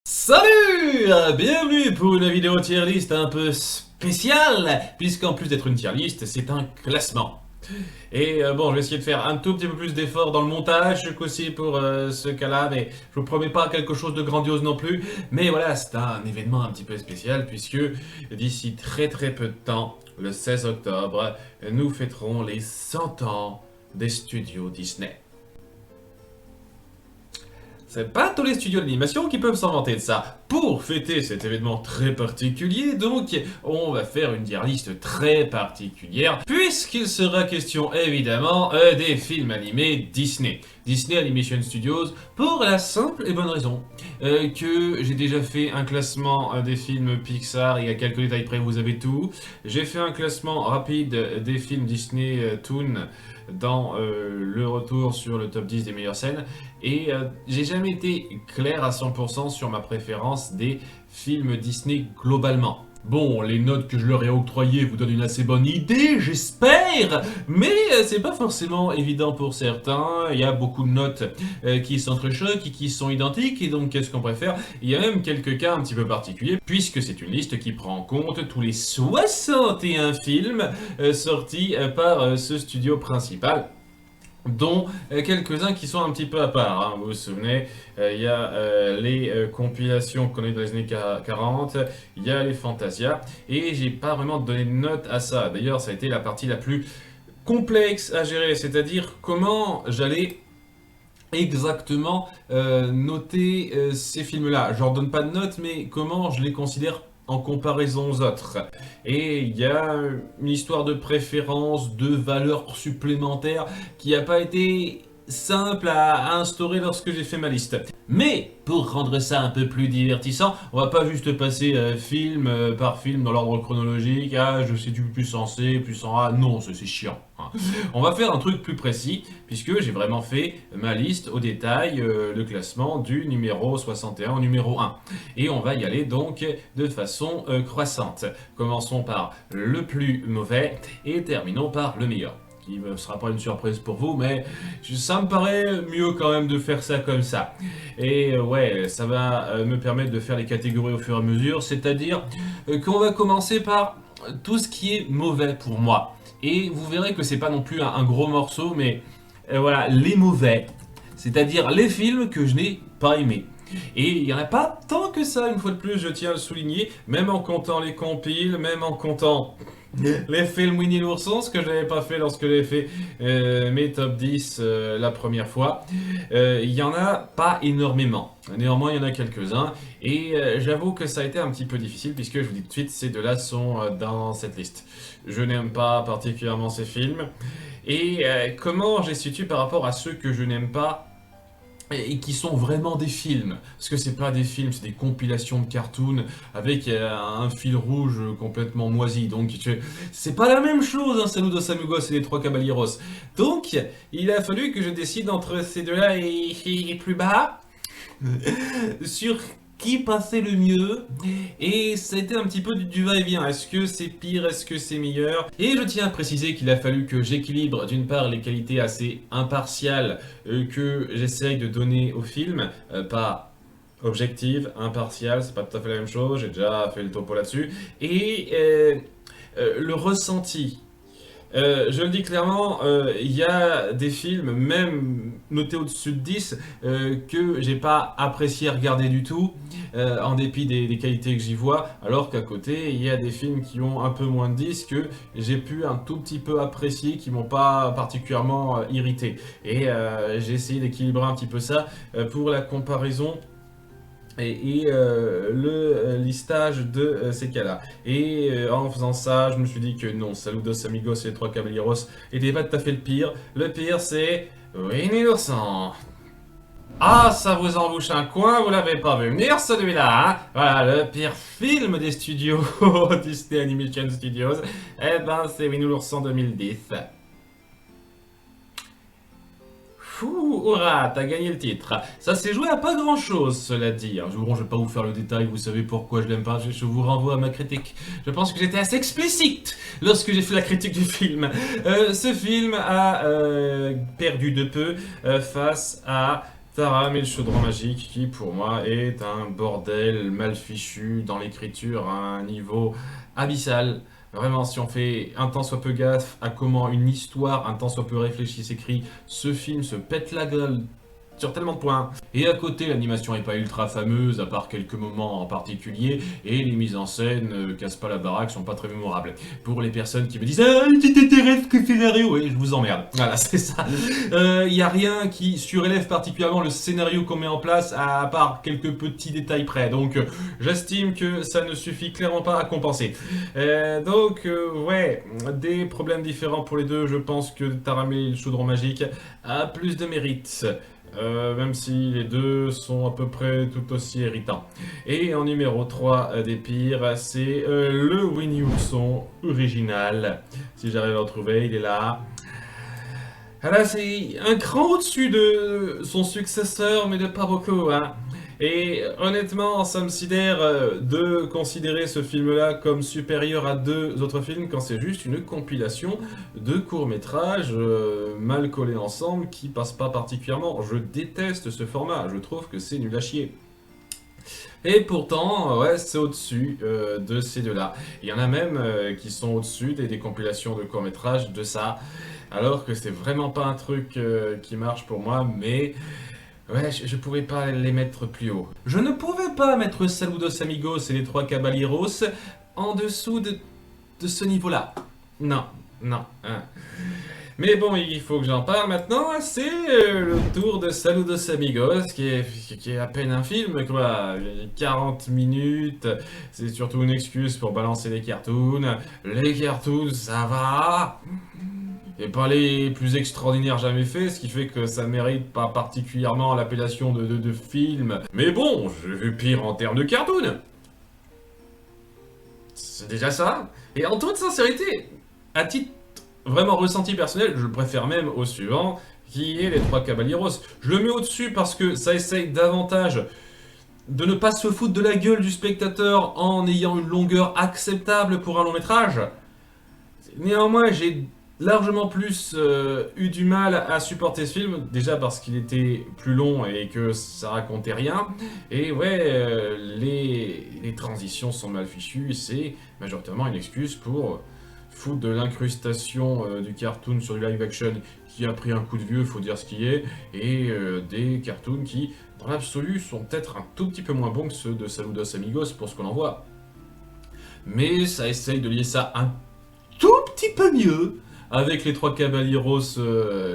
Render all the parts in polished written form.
Salut! Bienvenue pour une vidéo tier list un peu spéciale, puisqu'en plus d'être une tier list, c'est un classement. Et bon, je vais essayer de faire un tout petit peu plus d'efforts dans le montage qu'aussi pour ce cas-là, mais je vous promets pas quelque chose de grandiose non plus. Mais voilà, c'est un événement un petit peu spécial, puisque d'ici très peu de temps, le 16 octobre, nous fêterons les 100 ans des studios Disney. C'est pas tous les studios d'animation qui peuvent s'en vanter de ça. Pour fêter cet événement très particulier, donc, on va faire une tier list très particulière, puisqu'il sera question évidemment des films animés Disney. Disney Animation Studios, pour la simple et bonne raison que j'ai déjà fait un classement des films Pixar, il y a quelques détails près, vous avez tout. J'ai fait un classement rapide des films Disney Toon dans le retour sur le top 10 des meilleures scènes, et j'ai jamais été clair à 100% sur ma préférence des films Disney globalement. Bon, les notes que je leur ai octroyées vous donnent une assez bonne idée, j'espère, mais c'est pas forcément évident pour certains. Il y a beaucoup de notes qui s'entrechoquent et qui sont identiques, et donc qu'est-ce qu'on préfère? Il y a même quelques cas un petit peu particuliers, puisque c'est une liste qui prend en compte tous les 61 films sortis par ce studio principal, dont quelques-uns qui sont un petit peu à part, hein. Vous vous souvenez, il y a les compilations qu'on a eu dans les années 40, il y a les Fantasia, et j'ai pas vraiment donné de note à ça. D'ailleurs, ça a été la partie la plus complexe à gérer, c'est-à-dire comment j'allais exactement noter ces films-là. Je leur donne pas de notes, mais comment je les considère en comparaison aux autres. Et il y a une histoire de préférence, de valeur supplémentaire qui n'a pas été simple à instaurer lorsque j'ai fait ma liste. Mais pour rendre ça un peu plus divertissant, on va pas juste passer film par film dans l'ordre chronologique. Ah, je sais du plus en C, plus en A. Non, c'est chiant, hein. On va faire un truc plus précis, puisque j'ai vraiment fait ma liste au détail, le classement du numéro 61 au numéro 1. Et on va y aller donc de façon croissante. Commençons par le plus mauvais et terminons par le meilleur. Qui ne sera pas une surprise pour vous, mais ça me paraît mieux quand même de faire ça comme ça. Et ouais, ça va me permettre de faire les catégories au fur et à mesure, c'est-à-dire qu'on va commencer par tout ce qui est mauvais pour moi. Et vous verrez que c'est pas non plus un gros morceau, mais voilà, les mauvais, c'est-à-dire les films que je n'ai pas aimés. Et il n'y en a pas tant que ça, une fois de plus, je tiens à le souligner, même en comptant les compiles, même en comptant les films Winnie l'ourson, ce que je n'avais pas fait lorsque j'ai fait mes top 10 la première fois. Il n'y en a pas énormément. Néanmoins, il y en a quelques-uns. Et j'avoue que ça a été un petit peu difficile, puisque je vous dis tout de suite, ces deux-là sont dans cette liste. Je n'aime pas particulièrement ces films. Et comment j'ai situé par rapport à ceux que je n'aime pas et qui sont vraiment des films, parce que c'est pas des films, c'est des compilations de cartoons avec un fil rouge complètement moisi, donc c'est pas la même chose, hein, Saludos Amigos et les Trois Caballeros. Donc, il a fallu que je décide entre ces deux-là et plus bas, sur qui passait le mieux, et ça a été un petit peu du va-et-vient. Est-ce que c'est pire, est-ce que c'est meilleur? Et je tiens à préciser qu'il a fallu que j'équilibre d'une part les qualités assez impartiales que j'essaye de donner au film, pas objective, impartiale, c'est pas tout à fait la même chose, j'ai déjà fait le topo là-dessus, et le ressenti. Je le dis clairement, il y a des films, même notés au-dessus de 10, que j'ai pas apprécié regarder du tout, en dépit des qualités que j'y vois, alors qu'à côté, il y a des films qui ont un peu moins de 10 que j'ai pu un tout petit peu apprécier, qui m'ont pas particulièrement irrité. Et j'ai essayé d'équilibrer un petit peu ça pour la comparaison et le listage de ces cas-là. Et en faisant ça, je me suis dit que non, Saludos Amigos et les Trois Caballeros n'était pas tout à fait le pire. Le pire, c'est Winnie l'ourson. Ah, ça vous embouche un coin, vous l'avez pas vu venir celui-là, hein? Voilà, le pire film des studios Disney Animation Studios, eh ben c'est Winnie l'ourson 2010. Fou, hurrah, t'as gagné le titre. Ça s'est joué à pas grand chose, cela dit. Bon, je vais pas vous faire le détail, vous savez pourquoi je l'aime pas, je vous renvoie à ma critique. Je pense que j'étais assez explicite lorsque j'ai fait la critique du film. Ce film a perdu de peu face à Taram et le chaudron magique qui pour moi est un bordel mal fichu dans l'écriture à un niveau abyssal. Vraiment, si on fait un tant soit peu gaffe à comment une histoire, un tant soit peu réfléchie s'écrit, ce film se pète la gueule sur tellement de points. Et à côté, l'animation est pas ultra fameuse, à part quelques moments en particulier, et les mises en scène cassent pas la baraque, sont pas très mémorables. Pour les personnes qui me disent «Ah, tu t'intéresses que scénario?» Oui, je vous emmerde. Voilà, c'est ça. Y a rien qui surélève particulièrement le scénario qu'on met en place, à part quelques petits détails près. Donc, j'estime que ça ne suffit clairement pas à compenser. Ouais, des problèmes différents pour les deux. Je pense que Taram et le chaudron magique a plus de mérite. Même si les deux sont à peu près tout aussi irritants. Et en numéro 3 des pires, c'est le Winnie Ourson original. Si j'arrive à le retrouver, il est là. Ah là, c'est un cran au-dessus de son successeur, mais de pas beaucoup, hein. Et honnêtement, ça me sidère de considérer ce film-là comme supérieur à deux autres films quand c'est juste une compilation de courts-métrages mal collés ensemble qui passent pas particulièrement. Je déteste ce format, je trouve que c'est nul à chier. Et pourtant, ouais, c'est au-dessus de ces deux-là. Il y en a même qui sont au-dessus des compilations de courts-métrages de ça, alors que c'est vraiment pas un truc qui marche pour moi, mais... Ouais, je pouvais pas les mettre plus haut. Je ne pouvais pas mettre Saludos Amigos et les Trois Caballeros en dessous de ce niveau-là. Non, non. Hein. Mais bon, il faut que j'en parle maintenant. C'est le tour de Saludos Amigos, qui est à peine un film, quoi. 40 minutes, c'est surtout une excuse pour balancer les cartoons. Les cartoons, ça va. Et pas les plus extraordinaires jamais faits, ce qui fait que ça mérite pas particulièrement l'appellation de film. Mais bon, j'ai vu pire en termes de cartoon. C'est déjà ça. Et en toute sincérité, à titre vraiment ressenti personnel, je le préfère même au suivant, qui est Les Trois Caballeros. Je le mets au-dessus parce que ça essaye davantage de ne pas se foutre de la gueule du spectateur en ayant une longueur acceptable pour un long métrage. Néanmoins, j'ai largement plus eu du mal à supporter ce film, déjà parce qu'il était plus long et que ça racontait rien, et ouais, les transitions sont mal fichues, c'est majoritairement une excuse pour foutre de l'incrustation du cartoon sur du live action qui a pris un coup de vieux, faut dire ce qui est, et des cartoons qui, dans l'absolu, sont peut-être un tout petit peu moins bons que ceux de Saludos Amigos pour ce qu'on en voit. Mais ça essaye de lier ça un tout petit peu mieux avec les Trois Caballeros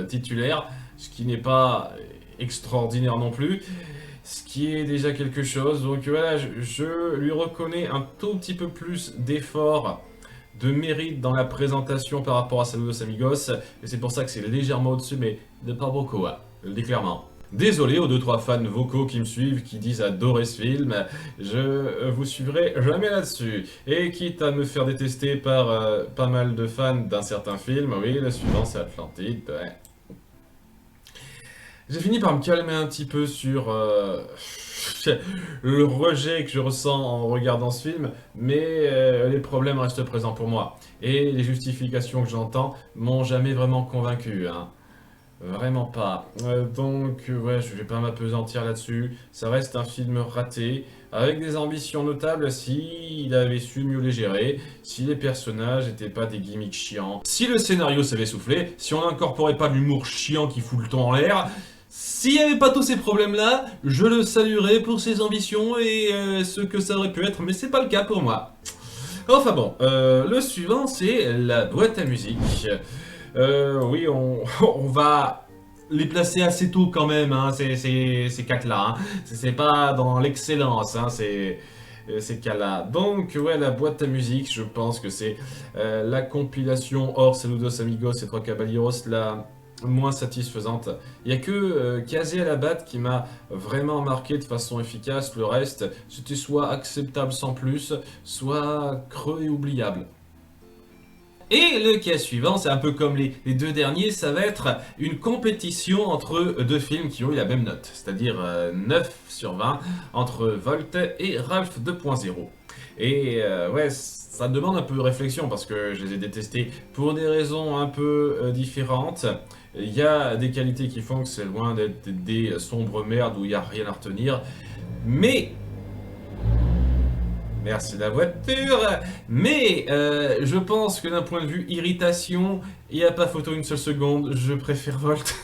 titulaires, ce qui n'est pas extraordinaire non plus, ce qui est déjà quelque chose. Donc voilà, je lui reconnais un tout petit peu plus d'effort, de mérite dans la présentation par rapport à Saludos Amigos, et c'est pour ça que c'est légèrement au-dessus, mais de pas beaucoup, hein, je le dis clairement. Désolé aux 2-3 fans vocaux qui me suivent, qui disent adorer ce film, je vous suivrai jamais là-dessus. Et quitte à me faire détester par pas mal de fans d'un certain film, oui, le suivant c'est Atlantide, ouais. J'ai fini par me calmer un petit peu sur le rejet que je ressens en regardant ce film, mais les problèmes restent présents pour moi. Et les justifications que j'entends m'ont jamais vraiment convaincu, hein. Vraiment pas. Ouais, je vais pas m'apesantir là-dessus. Ça reste un film raté, avec des ambitions notables s'il avait su mieux les gérer, si les personnages n'étaient pas des gimmicks chiants, si le scénario savait souffler, si on n'incorporait pas l'humour chiant qui fout le ton en l'air. S'il n'y avait pas tous ces problèmes-là, je le saluerais pour ses ambitions et ce que ça aurait pu être, mais c'est pas le cas pour moi. Enfin bon, le suivant c'est la boîte à musique. Oui, on va les placer assez tôt quand même, hein, ces quatre-là. Hein. C'est pas dans l'excellence, hein, ces cas-là. Donc, ouais, la boîte à musique, je pense que c'est la compilation hors Saludos Amigos et Trois Caballeros la moins satisfaisante. Il n'y a que Casey à la batte qui m'a vraiment marqué de façon efficace. Le reste, c'était soit acceptable sans plus, soit creux et oubliable. Et le cas suivant, c'est un peu comme les deux derniers, ça va être une compétition entre deux films qui ont eu la même note, c'est-à-dire 9 sur 20 entre Volt et Ralph 2.0. Et ouais, ça demande un peu de réflexion parce que je les ai détestés pour des raisons un peu différentes. Il y a des qualités qui font que c'est loin d'être des sombres merdes où il n'y a rien à retenir. Mais... Merci la voiture. Mais je pense que d'un point de vue irritation, il n'y a pas photo une seule seconde, je préfère Volt.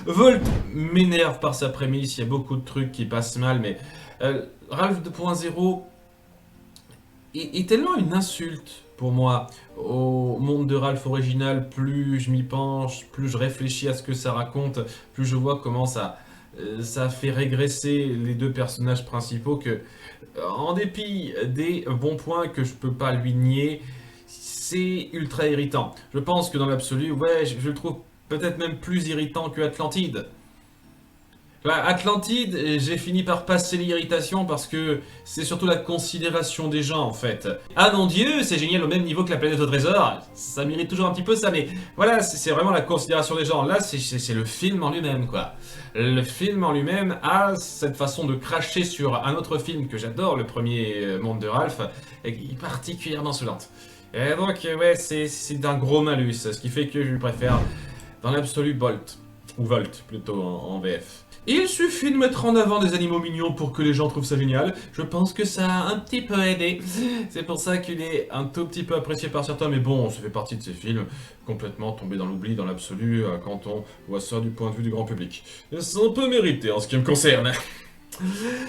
Volt m'énerve par sa prémisse, il y a beaucoup de trucs qui passent mal, mais Ralph 2.0 est tellement une insulte pour moi au monde de Ralph original. Plus je m'y penche, plus je réfléchis à ce que ça raconte, plus je vois comment ça fait régresser les deux personnages principaux que, en dépit des bons points que je peux pas lui nier, c'est ultra irritant. Je pense que dans l'absolu, ouais, je le trouve peut-être même plus irritant que Atlantide. Atlantide, j'ai fini par passer l'irritation parce que c'est surtout la considération des gens en fait. Ah mon dieu, c'est génial au même niveau que la planète au trésor, ça m'irrite toujours un petit peu ça, mais voilà, c'est vraiment la considération des gens. Là, c'est le film en lui-même quoi. Le film en lui-même a cette façon de cracher sur un autre film que j'adore, le premier Monde de Ralph, et qui est particulièrement saoulante. Et donc, ouais, c'est d'un gros malus, ce qui fait que je préfère dans l'absolu Bolt, ou Volt plutôt en VF. Il suffit de mettre en avant des animaux mignons pour que les gens trouvent ça génial. Je pense que ça a un petit peu aidé. C'est pour ça qu'il est un tout petit peu apprécié par certains, mais bon, ça fait partie de ces films complètement tombés dans l'oubli dans l'absolu quand on voit ça du point de vue du grand public. C'est un peu mérité en ce qui me concerne.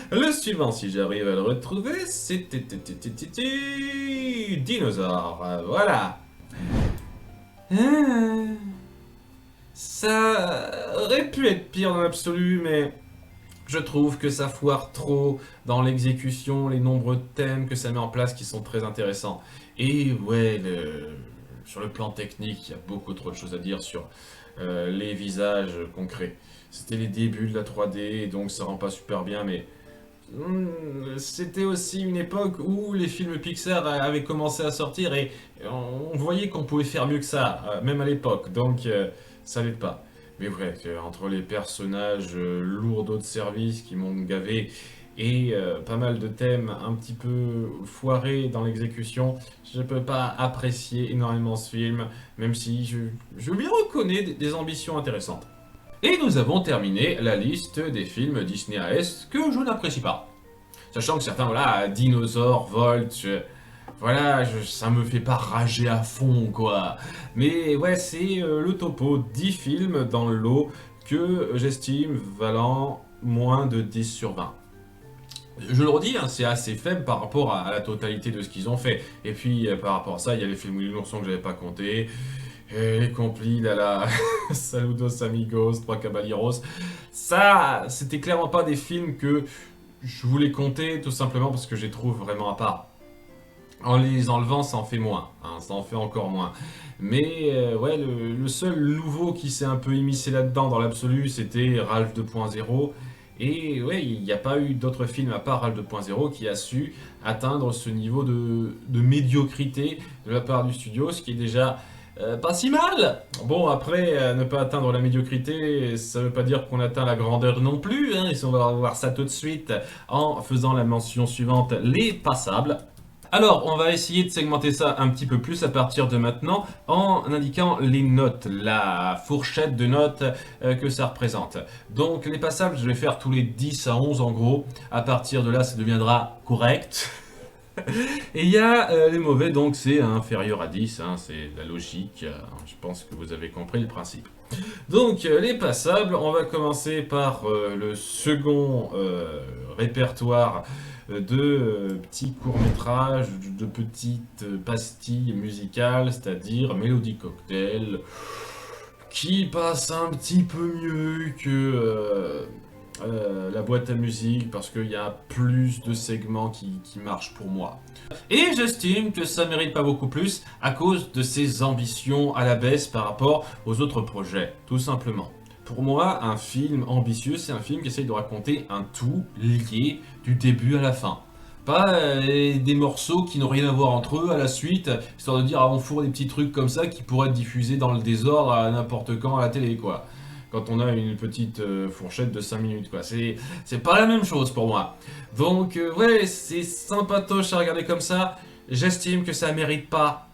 Le suivant, si j'arrive à le retrouver, c'est Dinosaure. Voilà. Ça aurait pu être pire dans l'absolu, mais je trouve que ça foire trop dans l'exécution, les nombreux thèmes que ça met en place qui sont très intéressants. Et ouais, sur le plan technique, il y a beaucoup trop de choses à dire sur les visages concrets. C'était les débuts de la 3D, et donc ça rend pas super bien, mais c'était aussi une époque où les films Pixar avaient commencé à sortir et on voyait qu'on pouvait faire mieux que ça, même à l'époque, donc ça l'aide pas. Mais vrai, entre les personnages lourds de service qui m'ont gavé et pas mal de thèmes un petit peu foirés dans l'exécution, je peux pas apprécier énormément ce film, même si je lui reconnais des ambitions intéressantes. Et nous avons terminé la liste des films Disney AS que je n'apprécie pas. Sachant que certains, voilà, Dinosaures, Volt, ça me fait pas rager à fond, quoi. Mais ouais, c'est le topo, 10 films dans le lot que j'estime valant moins de 10 sur 20. Je le redis, hein, c'est assez faible par rapport à la totalité de ce qu'ils ont fait. Et puis, par rapport à ça, il y a les films Willy l'ourson que j'avais pas compté. Et les complis, là là, Saludos Amigos, Trois Caballeros. Ça, c'était clairement pas des films que je voulais compter, tout simplement parce que je les trouve vraiment à part. En les enlevant, ça en fait moins, hein, ça en fait encore moins. Mais ouais, le seul nouveau qui s'est un peu immiscé là-dedans, dans l'absolu, c'était Ralph 2.0. Et ouais, il n'y a pas eu d'autres films à part Ralph 2.0 qui a su atteindre ce niveau de médiocrité de la part du studio, ce qui est déjà pas si mal. Bon, après, ne pas atteindre la médiocrité, ça veut pas dire qu'on atteint la grandeur non plus, hein, et on va voir ça tout de suite en faisant la mention suivante, les passables. Alors, on va essayer de segmenter ça un petit peu plus à partir de maintenant en indiquant les notes, la fourchette de notes que ça représente. Donc, les passables, je vais faire tous les 10 à 11 en gros. À partir de là, ça deviendra correct. Et il y a les mauvais, donc c'est inférieur à 10, hein, c'est la logique. Je pense que vous avez compris le principe. Donc, les passables, on va commencer par le second répertoire de petits courts-métrages, de petites pastilles musicales, c'est-à-dire Mélodie Cocktail, qui passe un petit peu mieux que la boîte à musique, parce qu'il y a plus de segments qui marchent pour moi. Et j'estime que ça mérite pas beaucoup plus à cause de ses ambitions à la baisse par rapport aux autres projets, tout simplement. Pour moi, un film ambitieux, c'est un film qui essaye de raconter un tout lié du début à la fin. Pas des morceaux qui n'ont rien à voir entre eux à la suite, histoire de dire ah, on fourre des petits trucs comme ça qui pourraient être diffusés dans le désordre à n'importe quand à la télé, quoi. Quand on a une petite fourchette de 5 minutes, quoi. C'est pas la même chose pour moi. Donc, ouais, c'est sympatoche à regarder comme ça. J'estime que ça mérite pas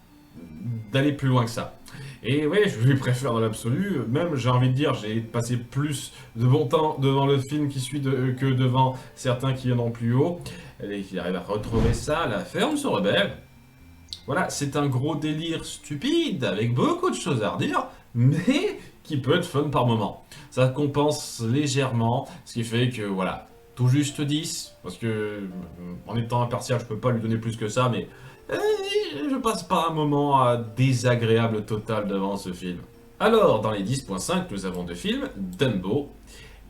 d'aller plus loin que ça. Et ouais, je lui préfère dans l'absolu. Même, j'ai envie de dire, j'ai passé plus de bon temps devant le film qui suit que devant certains qui en ont plus haut. Et qui arrivent à retrouver ça, la ferme se rebelle. Voilà, c'est un gros délire stupide, avec beaucoup de choses à redire, mais qui peut être fun par moment. Ça compense légèrement, ce qui fait que, voilà, tout juste 10, parce que, en étant impartial, je peux pas lui donner plus que ça, mais je passe pas un moment désagréable total devant ce film. Alors, dans les 10.5, nous avons deux films, Dumbo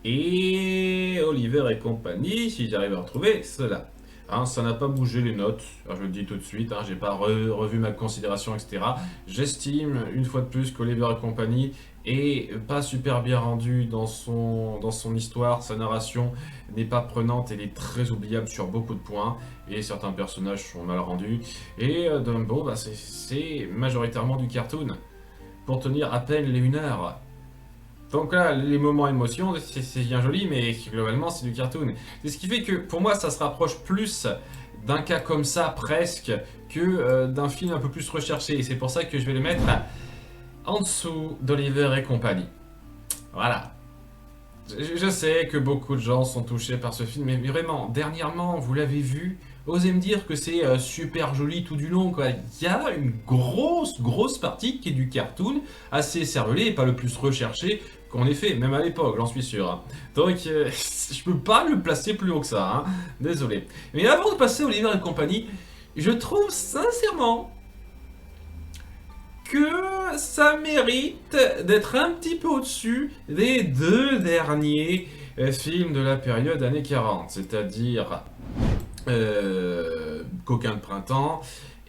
et Oliver et compagnie, si j'arrive à retrouver cela. Hein, ça n'a pas bougé les notes, alors je le dis tout de suite, hein, j'ai pas revu ma considération, etc. J'estime, une fois de plus, qu'Oliver et compagnie est pas super bien rendu dans son histoire, sa narration n'est pas prenante, elle est très oubliable sur beaucoup de points, et certains personnages sont mal rendus. Et Dumbo, bah, c'est majoritairement du cartoon, pour tenir à peine les 1 heure. Donc là, les moments émotion, c'est bien joli, mais globalement, c'est du cartoon. C'est ce qui fait que, pour moi, ça se rapproche plus d'un cas comme ça, presque, que d'un film un peu plus recherché. Et c'est pour ça que je vais le mettre en dessous d'Oliver et compagnie. Voilà. Je sais que beaucoup de gens sont touchés par ce film, mais vraiment, dernièrement, vous l'avez vu, osez me dire que c'est super joli tout du long, quoi. Il y a une grosse partie qui est du cartoon, assez cervelé et pas le plus recherché qu'on ait fait, même à l'époque, j'en suis sûr. Hein. Donc, je peux pas le placer plus haut que ça, hein. Désolé. Mais avant de passer Oliver et compagnie, je trouve sincèrement que ça mérite d'être un petit peu au-dessus des deux derniers films de la période années 40, c'est-à-dire Coquin de printemps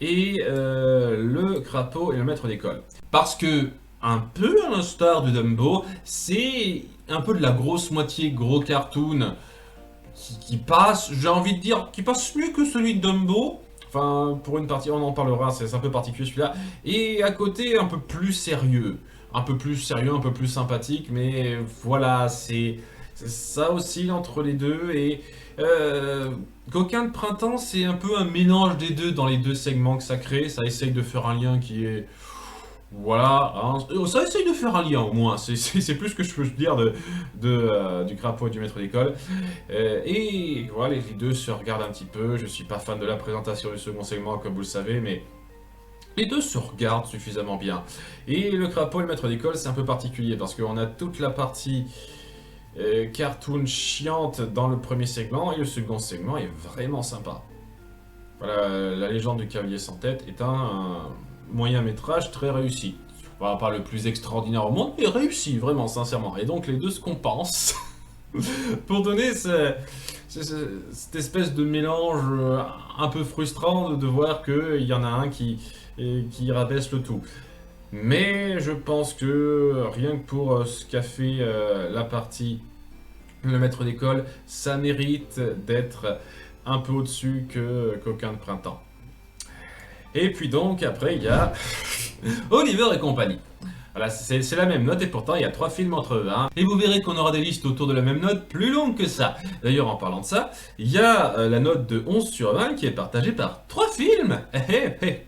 et Le crapaud et le maître d'école. Parce que, un peu à l'instar de Dumbo, c'est un peu de la grosse moitié gros cartoon qui passe, j'ai envie de dire, qui passe mieux que celui de Dumbo. Enfin, pour une partie, on en parlera, c'est un peu particulier celui-là. Et à côté, un peu plus sérieux. Un peu plus sérieux, un peu plus sympathique, mais voilà, c'est ça aussi entre les deux. Et Coquin de printemps, c'est un peu un mélange des deux dans les deux segments que ça crée. Ça essaye de faire un lien qui est... Voilà, hein. Ça essaye de faire un lien au moins, c'est plus ce que je peux dire du crapaud et du maître d'école. Et voilà, les deux se regardent un petit peu, je suis pas fan de la présentation du second segment comme vous le savez, mais les deux se regardent suffisamment bien. Et le crapaud et le maître d'école, c'est un peu particulier parce qu'on a toute la partie cartoon chiante dans le premier segment et le second segment est vraiment sympa. Voilà, la légende du cavalier sans tête est un moyen métrage très réussi. Pas le plus extraordinaire au monde, mais réussi, vraiment, sincèrement. Et donc les deux se compensent pour donner cette espèce de mélange un peu frustrant de voir qu'il y en a un qui rabaisse le tout. Mais je pense que rien que pour ce qu'a fait la partie le maître d'école, ça mérite d'être un peu au-dessus que Coquin de printemps. Et puis donc, après, il y a Oliver et compagnie. Voilà, c'est la même note et pourtant il y a 3 films entre eux. Hein. Et vous verrez qu'on aura des listes autour de la même note plus longues que ça. D'ailleurs, en parlant de ça, il y a la note de 11 sur 20 qui est partagée par 3 films.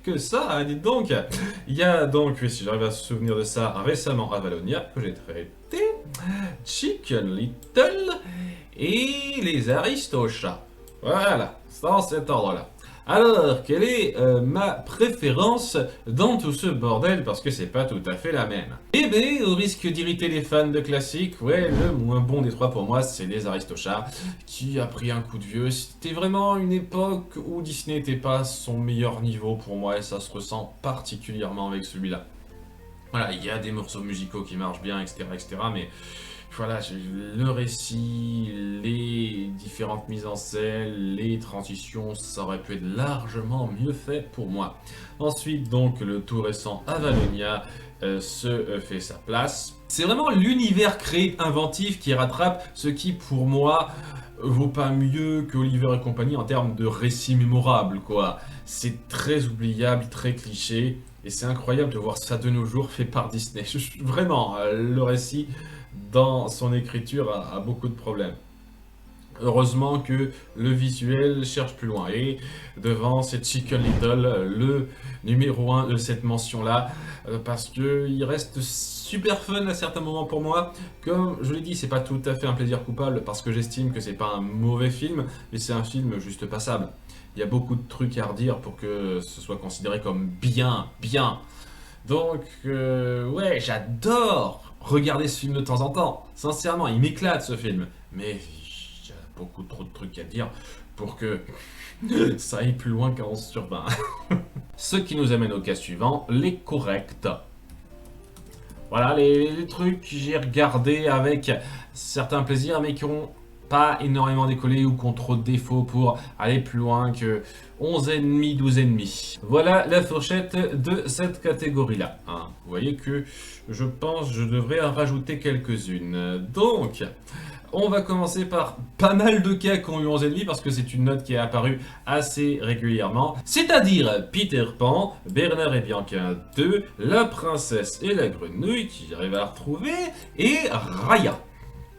Que ça, hein, dites donc. Il y a donc, si j'arrive à se souvenir de ça, récemment Avalonia, que j'ai traité, Chicken Little et les Aristochats. Voilà, dans cet ordre-là. Alors, quelle est ma préférence dans tout ce bordel? Parce que c'est pas tout à fait la même. Eh ben, au risque d'irriter les fans de classiques, ouais, le moins bon des 3 pour moi, c'est les Aristochats, qui a pris un coup de vieux. C'était vraiment une époque où Disney n'était pas à son meilleur niveau pour moi, et ça se ressent particulièrement avec celui-là. Voilà, il y a des morceaux musicaux qui marchent bien, etc., mais... Voilà, le récit, les différentes mises en scène, les transitions, ça aurait pu être largement mieux fait pour moi. Ensuite, donc, le tout récent Avalonia se fait sa place. C'est vraiment l'univers créé inventif qui rattrape ce qui, pour moi, vaut pas mieux qu'Oliver et compagnie en termes de récit mémorable, quoi. C'est très oubliable, très cliché, et c'est incroyable de voir ça de nos jours fait par Disney. Vraiment, le récit... dans son écriture a beaucoup de problèmes. Heureusement que le visuel cherche plus loin. Et devant, c'est Chicken Little, le numéro 1 de cette mention-là, parce qu'il reste super fun à certains moments pour moi. Comme je l'ai dit, c'est pas tout à fait un plaisir coupable, parce que j'estime que c'est pas un mauvais film, mais c'est un film juste passable. Il y a beaucoup de trucs à redire pour que ce soit considéré comme bien, bien. Donc, ouais, j'adore regarder ce film de temps en temps. Sincèrement, il m'éclate ce film. Mais il y a beaucoup trop de trucs à dire pour que ça aille plus loin qu'à 11 sur 20. Ce qui nous amène au cas suivant, les corrects. Voilà, les trucs que j'ai regardés avec certains plaisirs, mais qui ont pas énormément décollé ou qui ont trop de défauts pour aller plus loin que 11,5, 12,5. Voilà la fourchette de cette catégorie-là. Hein. Vous voyez que je pense que je devrais en rajouter quelques-unes. Donc, on va commencer par pas mal de cas qui ont eu 11,5 parce que c'est une note qui est apparue assez régulièrement. C'est-à-dire Peter Pan, Bernard et Bianca 2, La Princesse et la Grenouille, qui j'arrive à retrouver, et Raya.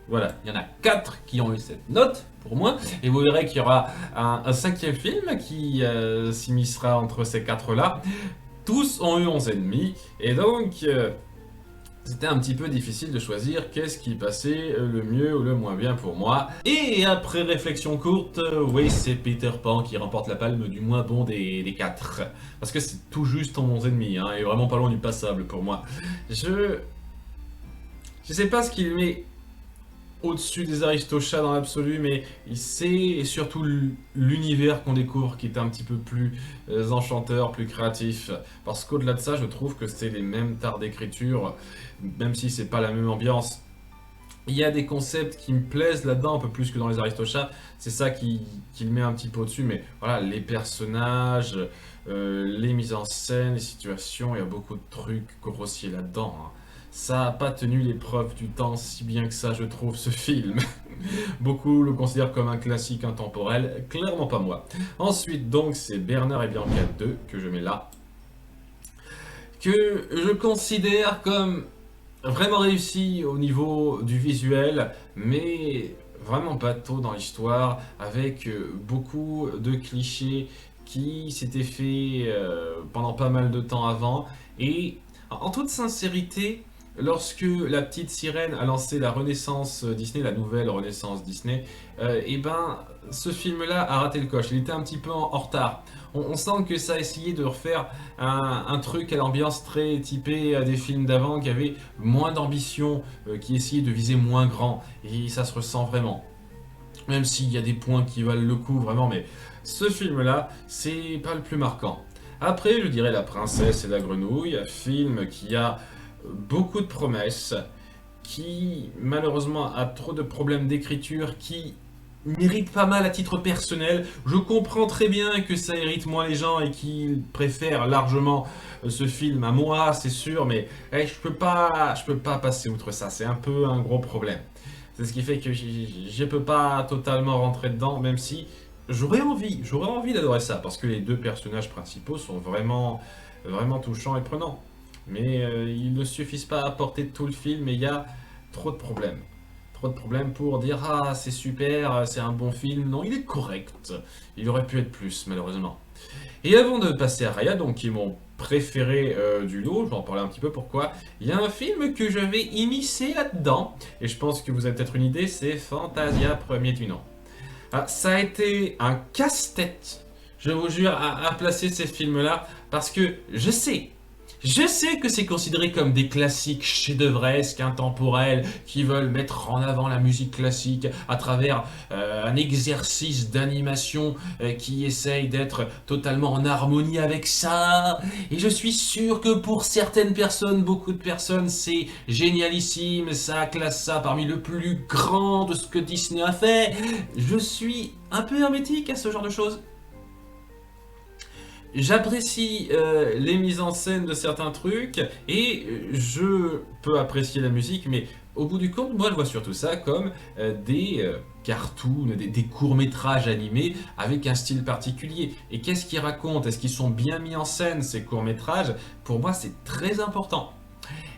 Voilà, il y en a 4 qui ont eu cette note pour moi, et vous verrez qu'il y aura un 5e film qui s'immiscera entre ces 4-là. Tous ont eu 11,5, et donc c'était un petit peu difficile de choisir qu'est-ce qui passait le mieux ou le moins bien pour moi. Et après réflexion courte, oui, c'est Peter Pan qui remporte la palme du moins bon des 4. Parce que c'est tout juste en 11,5, hein, et vraiment pas loin du passable pour moi. Je sais pas ce qu'il met au-dessus des Aristochats dans l'absolu, mais c'est surtout l'univers qu'on découvre qui est un petit peu plus enchanteur, plus créatif. Parce qu'au-delà de ça, je trouve que c'est les mêmes tares d'écriture, même si c'est pas la même ambiance. Il y a des concepts qui me plaisent là-dedans, un peu plus que dans les Aristochats. C'est ça qui le met un petit peu au-dessus, mais voilà, les personnages, les mises en scène, les situations, il y a beaucoup de trucs grossiers là-dedans. Hein. Ça n'a pas tenu l'épreuve du temps si bien que ça, je trouve, ce film. Beaucoup le considèrent comme un classique intemporel, clairement pas moi. Ensuite, donc, c'est Bernard et Bianca 2 que je mets là, que je considère comme vraiment réussi au niveau du visuel, mais vraiment pas tôt dans l'histoire, avec beaucoup de clichés qui s'étaient faits pendant pas mal de temps avant. Et en toute sincérité, lorsque la petite sirène a lancé la Renaissance Disney, la nouvelle Renaissance Disney, et ben ce film-là a raté le coche. Il était un petit peu en retard. On sent que ça a essayé de refaire un truc à l'ambiance très typée à des films d'avant qui avaient moins d'ambition, qui essayaient de viser moins grand. Et ça se ressent vraiment. Même s'il y a des points qui valent le coup, vraiment, mais ce film-là, c'est pas le plus marquant. Après, je dirais La Princesse et la Grenouille, un film qui a beaucoup de promesses, qui malheureusement a trop de problèmes d'écriture, qui mérite pas mal à titre personnel. Je comprends très bien que ça irrite moins les gens et qu'ils préfèrent largement ce film à moi, c'est sûr, mais je peux pas passer outre ça, c'est un peu un gros problème. C'est ce qui fait que je peux pas totalement rentrer dedans, même si j'aurais envie d'adorer ça, parce que les deux personnages principaux sont vraiment, vraiment touchants et prenants. Mais ils ne suffisent pas à apporter tout le film et il y a trop de problèmes. Trop de problèmes pour dire ah c'est super, c'est un bon film. Non, il est correct. Il aurait pu être plus malheureusement. Et avant de passer à Raya, donc qui est mon préféré du lot, je vais en parler un petit peu pourquoi, il y a un film que je vais immiscer là-dedans, et je pense que vous avez peut-être une idée, c'est Fantasia premier du nom. Ah, ça a été un casse-tête, je vous jure, à placer ces films-là, parce que je sais que c'est considéré comme des classiques chef-d'œuvresques, intemporels, qui veulent mettre en avant la musique classique à travers un exercice d'animation qui essaye d'être totalement en harmonie avec ça. Et je suis sûr que pour certaines personnes, beaucoup de personnes, c'est génialissime, ça classe ça parmi le plus grand de ce que Disney a fait. Je suis un peu hermétique à ce genre de choses. J'apprécie les mises en scène de certains trucs et je peux apprécier la musique, mais au bout du compte, moi je vois surtout ça comme des cartoons, des courts-métrages animés avec un style particulier. Et qu'est-ce qu'ils racontent? Est-ce qu'ils sont bien mis en scène ces courts-métrages? Pour moi c'est très important.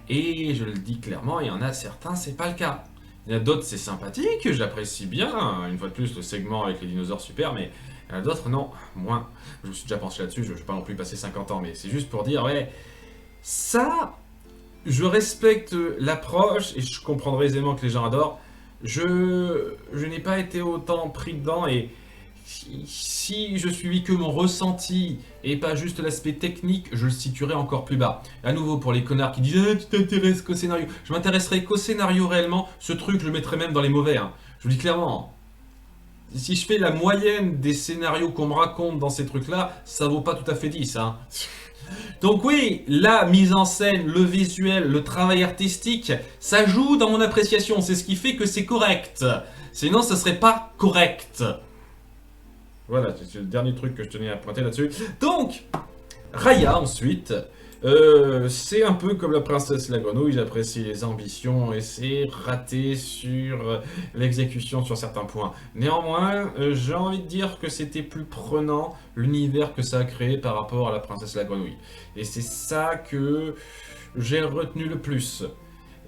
Et je le dis clairement, il y en a certains, c'est pas le cas. Il y en a d'autres, c'est sympathique, j'apprécie bien. Une fois de plus, le segment avec les dinosaures, super, mais il y en a d'autres, non, moins. Je me suis déjà penché là-dessus, je ne vais pas non plus passer 50 ans, mais c'est juste pour dire, ouais, ça, je respecte l'approche et je comprendrai aisément que les gens adorent. Je n'ai pas été autant pris dedans et si je suivis que mon ressenti et pas juste l'aspect technique, je le situerais encore plus bas. À nouveau, pour les connards qui disent ah, tu t'intéresses qu'au scénario, je m'intéresserais qu'au scénario réellement. Ce truc, je le mettrais même dans les mauvais. Hein. Je vous dis clairement. Si je fais la moyenne des scénarios qu'on me raconte dans ces trucs-là, ça vaut pas tout à fait 10. Hein. Donc oui, la mise en scène, le visuel, le travail artistique, ça joue dans mon appréciation. C'est ce qui fait que c'est correct. Sinon, ça serait pas correct. Voilà, c'est le dernier truc que je tenais à pointer là-dessus. Donc, Raya ensuite, c'est un peu comme la princesse et la grenouille, j'apprécie les ambitions et c'est raté sur l'exécution sur certains points. Néanmoins, j'ai envie de dire que c'était plus prenant l'univers que ça a créé par rapport à la princesse et la grenouille. Et c'est ça que j'ai retenu le plus.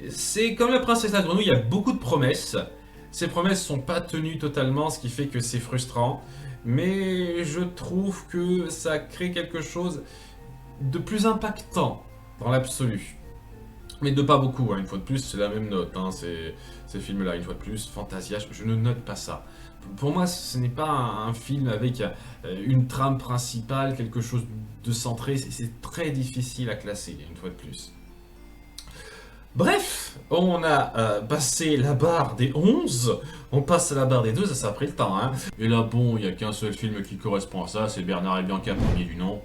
C'est comme la princesse et la grenouille, il y a beaucoup de promesses. Ces promesses sont pas tenues totalement, ce qui fait que c'est frustrant. Mais je trouve que ça crée quelque chose de plus impactant dans l'absolu. Mais de pas beaucoup, hein. Une fois de plus, c'est la même note, hein. Ces films-là, une fois de plus, Fantasia, je ne note pas ça. Pour moi, ce n'est pas un film avec une trame principale, quelque chose de centré, c'est très difficile à classer, une fois de plus. Bref, on a passé la barre des 11, on passe à la barre des 12, ça a pris le temps. Hein. Et là, bon, il n'y a qu'un seul film qui correspond à ça, c'est Bernard et Bianca, premier du nom.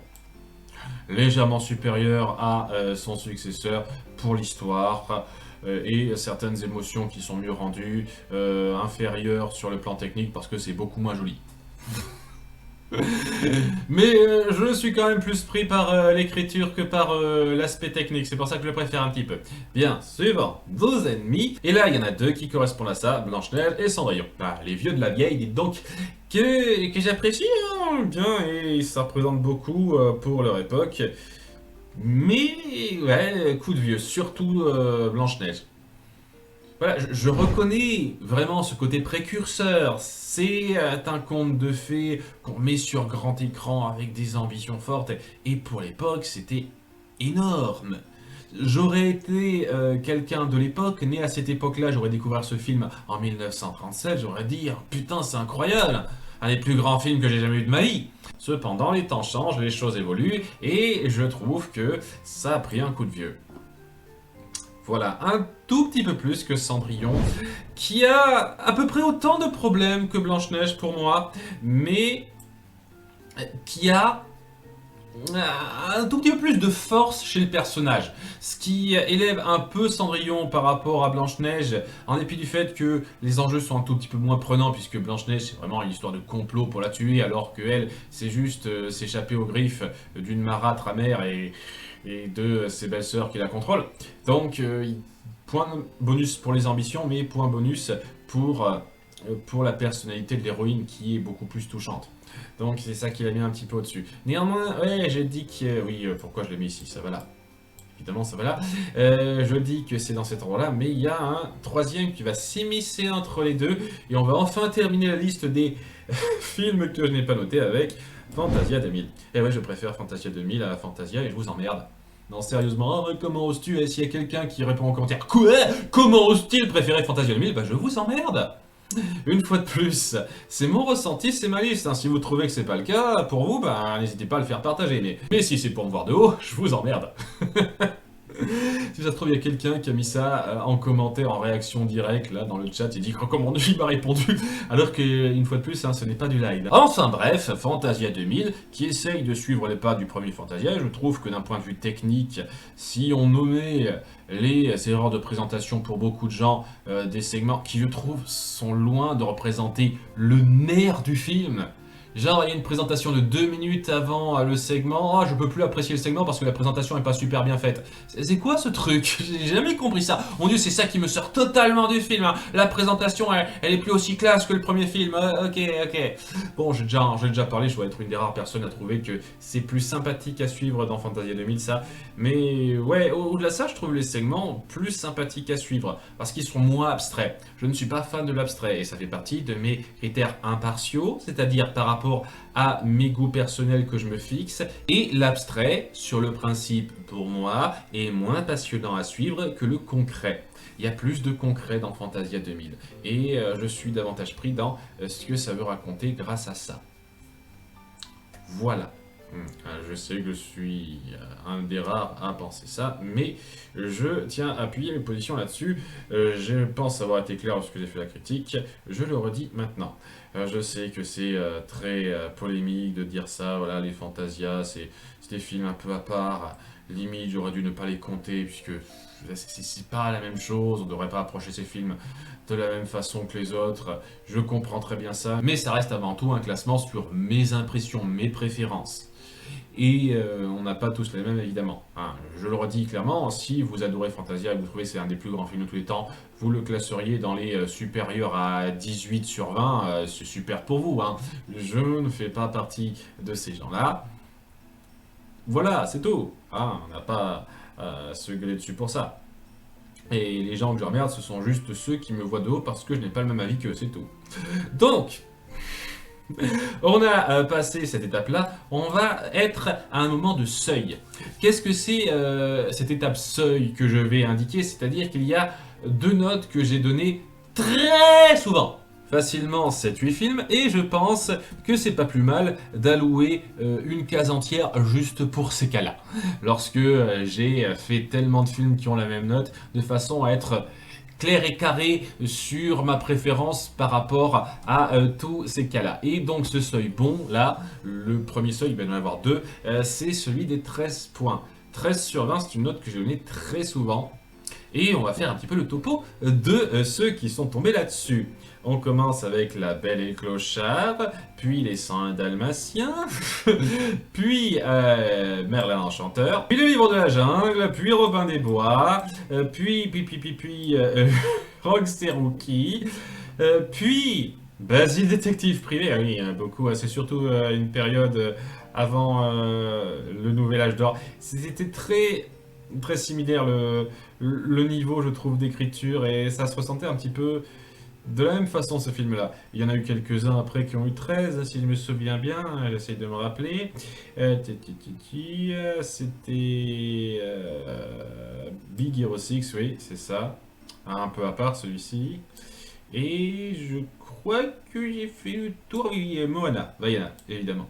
Légèrement supérieur à son successeur pour l'histoire et certaines émotions qui sont mieux rendues, inférieures sur le plan technique parce que c'est beaucoup moins joli. Mais je suis quand même plus pris par l'écriture que par l'aspect technique, c'est pour ça que je le préfère un petit peu. Bien, suivant, vos ennemis. Et là, il y en a deux qui correspondent à ça, Blanche-Neige et Cendrillon. Ah, les vieux de la vieille, dites donc, que j'apprécie hein, bien, et ça représente beaucoup pour leur époque. Mais, ouais, coup de vieux, surtout Blanche-Neige. Voilà, je reconnais vraiment ce côté précurseur. C'est un conte de fées qu'on met sur grand écran avec des ambitions fortes. Et pour l'époque, c'était énorme. J'aurais été quelqu'un de l'époque, né à cette époque-là, j'aurais découvert ce film en 1937, j'aurais dit oh, putain, c'est incroyable! Un des plus grands films que j'ai jamais eu de ma vie. Cependant, les temps changent, les choses évoluent, et je trouve que ça a pris un coup de vieux. Voilà, un tout petit peu plus que Cendrillon, qui a à peu près autant de problèmes que Blanche-Neige pour moi, mais qui a un tout petit peu plus de force chez le personnage. Ce qui élève un peu Cendrillon par rapport à Blanche-Neige, en dépit du fait que les enjeux sont un tout petit peu moins prenants, puisque Blanche-Neige c'est vraiment une histoire de complot pour la tuer, alors que elle c'est juste s'échapper aux griffes d'une marâtre amère et de ses belles-sœurs qui la contrôlent. Donc, point bonus pour les ambitions, mais point bonus pour la personnalité de l'héroïne qui est beaucoup plus touchante. Donc, c'est ça qui l'a mis un petit peu au-dessus. Néanmoins, ouais, j'ai dit que... oui, pourquoi je l'ai mis ici? Ça va là. Évidemment, ça va là. Je dis que c'est dans cet endroit-là, mais il y a un troisième qui va s'immiscer entre les deux, et on va enfin terminer la liste des films que je n'ai pas notés avec... Fantasia 2000. Et ouais, je préfère Fantasia 2000 à Fantasia et je vous emmerde. Non, sérieusement, comment oses-tu? Et s'il y a quelqu'un qui répond en commentaire, quoi? Comment ose-t-il préférer Fantasia 2000? Bah, je vous emmerde. Une fois de plus, c'est mon ressenti, c'est ma liste. Hein. Si vous trouvez que c'est pas le cas, pour vous, bah, n'hésitez pas à le faire partager. Mais si c'est pour me voir de haut, je vous emmerde. Si ça se trouve, il y a quelqu'un qui a mis ça en commentaire, en réaction directe, là, dans le chat, il dit « Comment il m'a répondu ?» Alors qu'une fois de plus, hein, ce n'est pas du live. Enfin bref, Fantasia 2000, qui essaye de suivre les pas du premier Fantasia. Je trouve que d'un point de vue technique, si on nommait les erreurs de présentation pour beaucoup de gens, des segments qui, je trouve, sont loin de représenter le nerf du film, Genre, il y a une présentation de 2 minutes avant le segment. Ah, je peux plus apprécier le segment parce que la présentation est pas super bien faite. C'est quoi ce truc? J'ai jamais compris ça. Mon dieu, c'est ça qui me sort totalement du film, hein. La présentation, elle est plus aussi classe que le premier film. Ok, ok. Bon, j'ai déjà parlé, je dois être une des rares personnes à trouver que c'est plus sympathique à suivre dans Fantasia 2000, ça. Mais ouais, au-delà de ça, je trouve les segments plus sympathiques à suivre parce qu'ils sont moins abstraits. Je ne suis pas fan de l'abstrait et ça fait partie de mes critères impartiaux, c'est-à-dire par rapport à mes goûts personnels que je me fixe. Et l'abstrait, sur le principe, pour moi, est moins passionnant à suivre que le concret. Il y a plus de concret dans Fantasia 2000 et je suis davantage pris dans ce que ça veut raconter grâce à ça. Voilà. Je sais que je suis un des rares à penser ça, mais je tiens à appuyer mes positions là-dessus. Je pense avoir été clair lorsque j'ai fait la critique, je le redis maintenant. Je sais que c'est très polémique de dire ça, voilà, les Fantasia, c'est des films un peu à part, limite j'aurais dû ne pas les compter, puisque c'est pas la même chose, on devrait pas approcher ces films de la même façon que les autres, je comprends très bien ça, mais ça reste avant tout un classement sur mes impressions, mes préférences. Et on n'a pas tous les mêmes évidemment. Hein, je le redis clairement, si vous adorez Fantasia et vous trouvez que c'est un des plus grands films de tous les temps, vous le classeriez dans les supérieurs à 18 sur 20, c'est super pour vous. Hein. Je ne fais pas partie de ces gens-là. Voilà, c'est tout. Hein, on n'a pas à se gueuler dessus pour ça. Et les gens que je remercie, ce sont juste ceux qui me voient de haut parce que je n'ai pas le même avis qu'eux, c'est tout. Donc, on a passé cette étape-là, on va être à un moment de seuil. Qu'est-ce que c'est cette étape seuil que je vais indiquer? C'est-à-dire qu'il y a 2 notes que j'ai données très souvent. Facilement 7-8 films, et je pense que c'est pas plus mal d'allouer une case entière juste pour ces cas-là. Lorsque j'ai fait tellement de films qui ont la même note, de façon à être clair et carré sur ma préférence par rapport à tous ces cas-là. Et donc ce seuil bon, là, le premier seuil, il va y en avoir 2, c'est celui des 13 points. 13 sur 20, c'est une note que j'ai donnée très souvent. Et on va faire un petit peu le topo de ceux qui sont tombés là-dessus. On commence avec La Belle et le Clochard, puis Les 101 Dalmatiens, puis Merlin l'Enchanteur, puis Le Livre de la Jungle, puis Robin des Bois, puis Rox et Rookie, puis Basile Détective Privé. Ah oui, beaucoup, c'est surtout une période avant le Nouvel Âge d'Or. C'était très similaire le niveau, je trouve, d'écriture, et ça se ressentait un petit peu de la même façon, ce film-là. Il y en a eu quelques-uns après qui ont eu 13, si je me souviens bien, j'essaye de me rappeler. C'était Big Hero 6, oui, c'est ça. Un peu à part, celui-ci. Et je crois que j'ai fait le tour avec Moana, Vaiana, évidemment.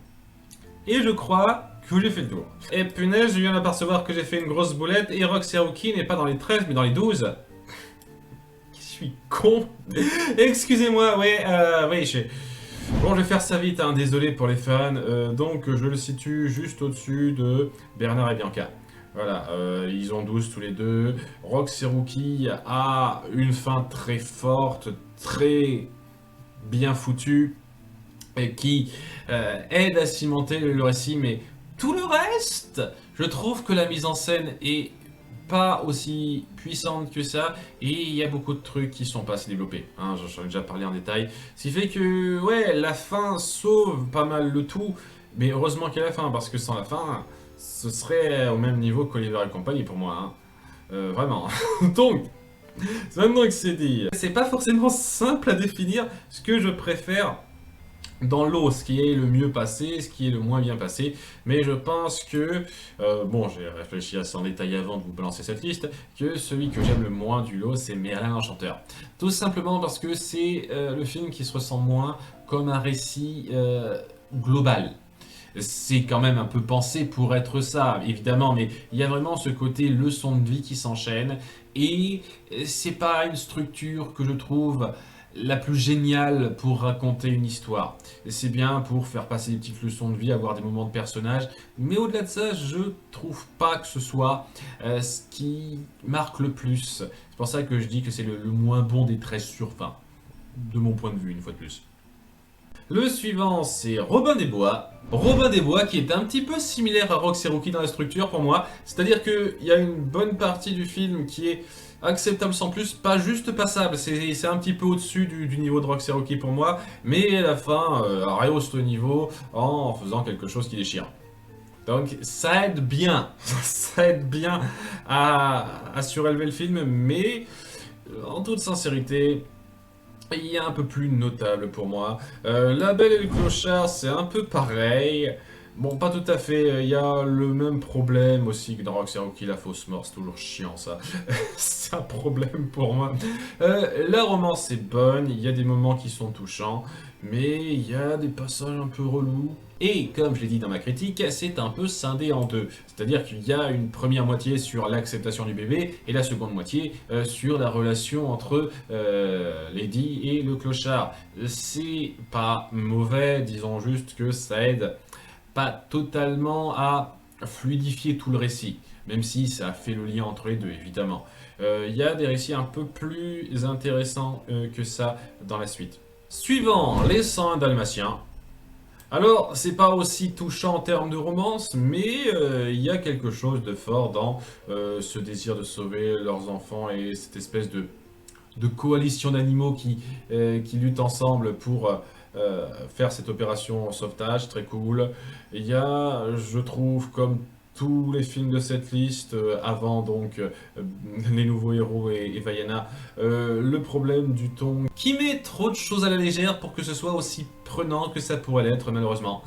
Et je crois que j'ai fait le tour. Et punaise, je viens d'apercevoir que j'ai fait une grosse boulette et Rox et Rookie n'est pas dans les 13 mais dans les 12. Je suis con. Excusez-moi, ouais, Bon, je vais faire ça vite, hein, désolé pour les fans. Donc, je le situe juste au-dessus de Bernard et Bianca. Voilà, ils ont 12 tous les deux. Rox et Rookie a une fin très forte, très bien foutue, et qui aide à cimenter le récit, mais tout le reste, je trouve que la mise en scène est pas aussi puissante que ça, et il y a beaucoup de trucs qui sont pas assez développés, hein, j'en ai déjà parlé en détail, ce qui fait que, ouais, la fin sauve pas mal le tout, mais heureusement qu'il y a la fin, parce que sans la fin, ce serait au même niveau qu'Oliver et compagnie pour moi, hein. Vraiment. Donc, maintenant que c'est dit, c'est pas forcément simple à définir ce que je préfère dans l'eau, ce qui est le mieux passé, ce qui est le moins bien passé, mais je pense que, bon, j'ai réfléchi à ça en détail avant de vous balancer cette liste, que celui que j'aime le moins du lot, c'est Merlin l'Enchanteur. Tout simplement parce que c'est le film qui se ressent moins comme un récit global. C'est quand même un peu pensé pour être ça, évidemment, mais il y a vraiment ce côté leçon de vie qui s'enchaîne, et c'est pas une structure que je trouve la plus géniale pour raconter une histoire. C'est bien pour faire passer des petites leçons de vie, avoir des moments de personnage, mais au-delà de ça, je trouve pas que ce soit ce qui marque le plus. C'est pour ça que je dis que c'est le moins bon des 13 sur 20, de mon point de vue, une fois de plus. Le suivant, c'est Robin des Bois. Robin des Bois qui est un petit peu similaire à Rox et Rookie dans la structure pour moi. C'est-à-dire qu'il y a une bonne partie du film qui est acceptable sans plus, pas juste passable. C'est un petit peu au-dessus du niveau de Rox et Rookie pour moi. Mais à la fin, rehausse le niveau en faisant quelque chose qui déchire. Donc ça aide bien, ça aide bien à surélever le film, mais en toute sincérité, il y a un peu plus notable pour moi. La Belle et le Clochard, c'est un peu pareil. Bon, pas tout à fait, il y a le même problème aussi que dans Rox et Rookie, la fausse mort, c'est toujours chiant ça. C'est un problème pour moi. La romance est bonne, il y a des moments qui sont touchants, mais il y a des passages un peu relous. Et comme je l'ai dit dans ma critique, c'est un peu scindé en deux. C'est-à-dire qu'il y a une première moitié sur l'acceptation du bébé et la seconde moitié sur la relation entre Lady et le clochard. C'est pas mauvais, disons juste que ça aide pas totalement à fluidifier tout le récit, même si ça fait le lien entre les deux, évidemment. Il y a des récits un peu plus intéressants que ça dans la suite. Suivant, les 101 Dalmatiens. Alors, c'est pas aussi touchant en termes de romance, mais il y a quelque chose de fort dans ce désir de sauver leurs enfants et cette espèce de coalition d'animaux qui luttent ensemble pour faire cette opération sauvetage, très cool. Il y a, je trouve, comme tous les films de cette liste, avant donc Les Nouveaux Héros et Vaiana, le problème du ton qui met trop de choses à la légère pour que ce soit aussi prenant que ça pourrait l'être malheureusement.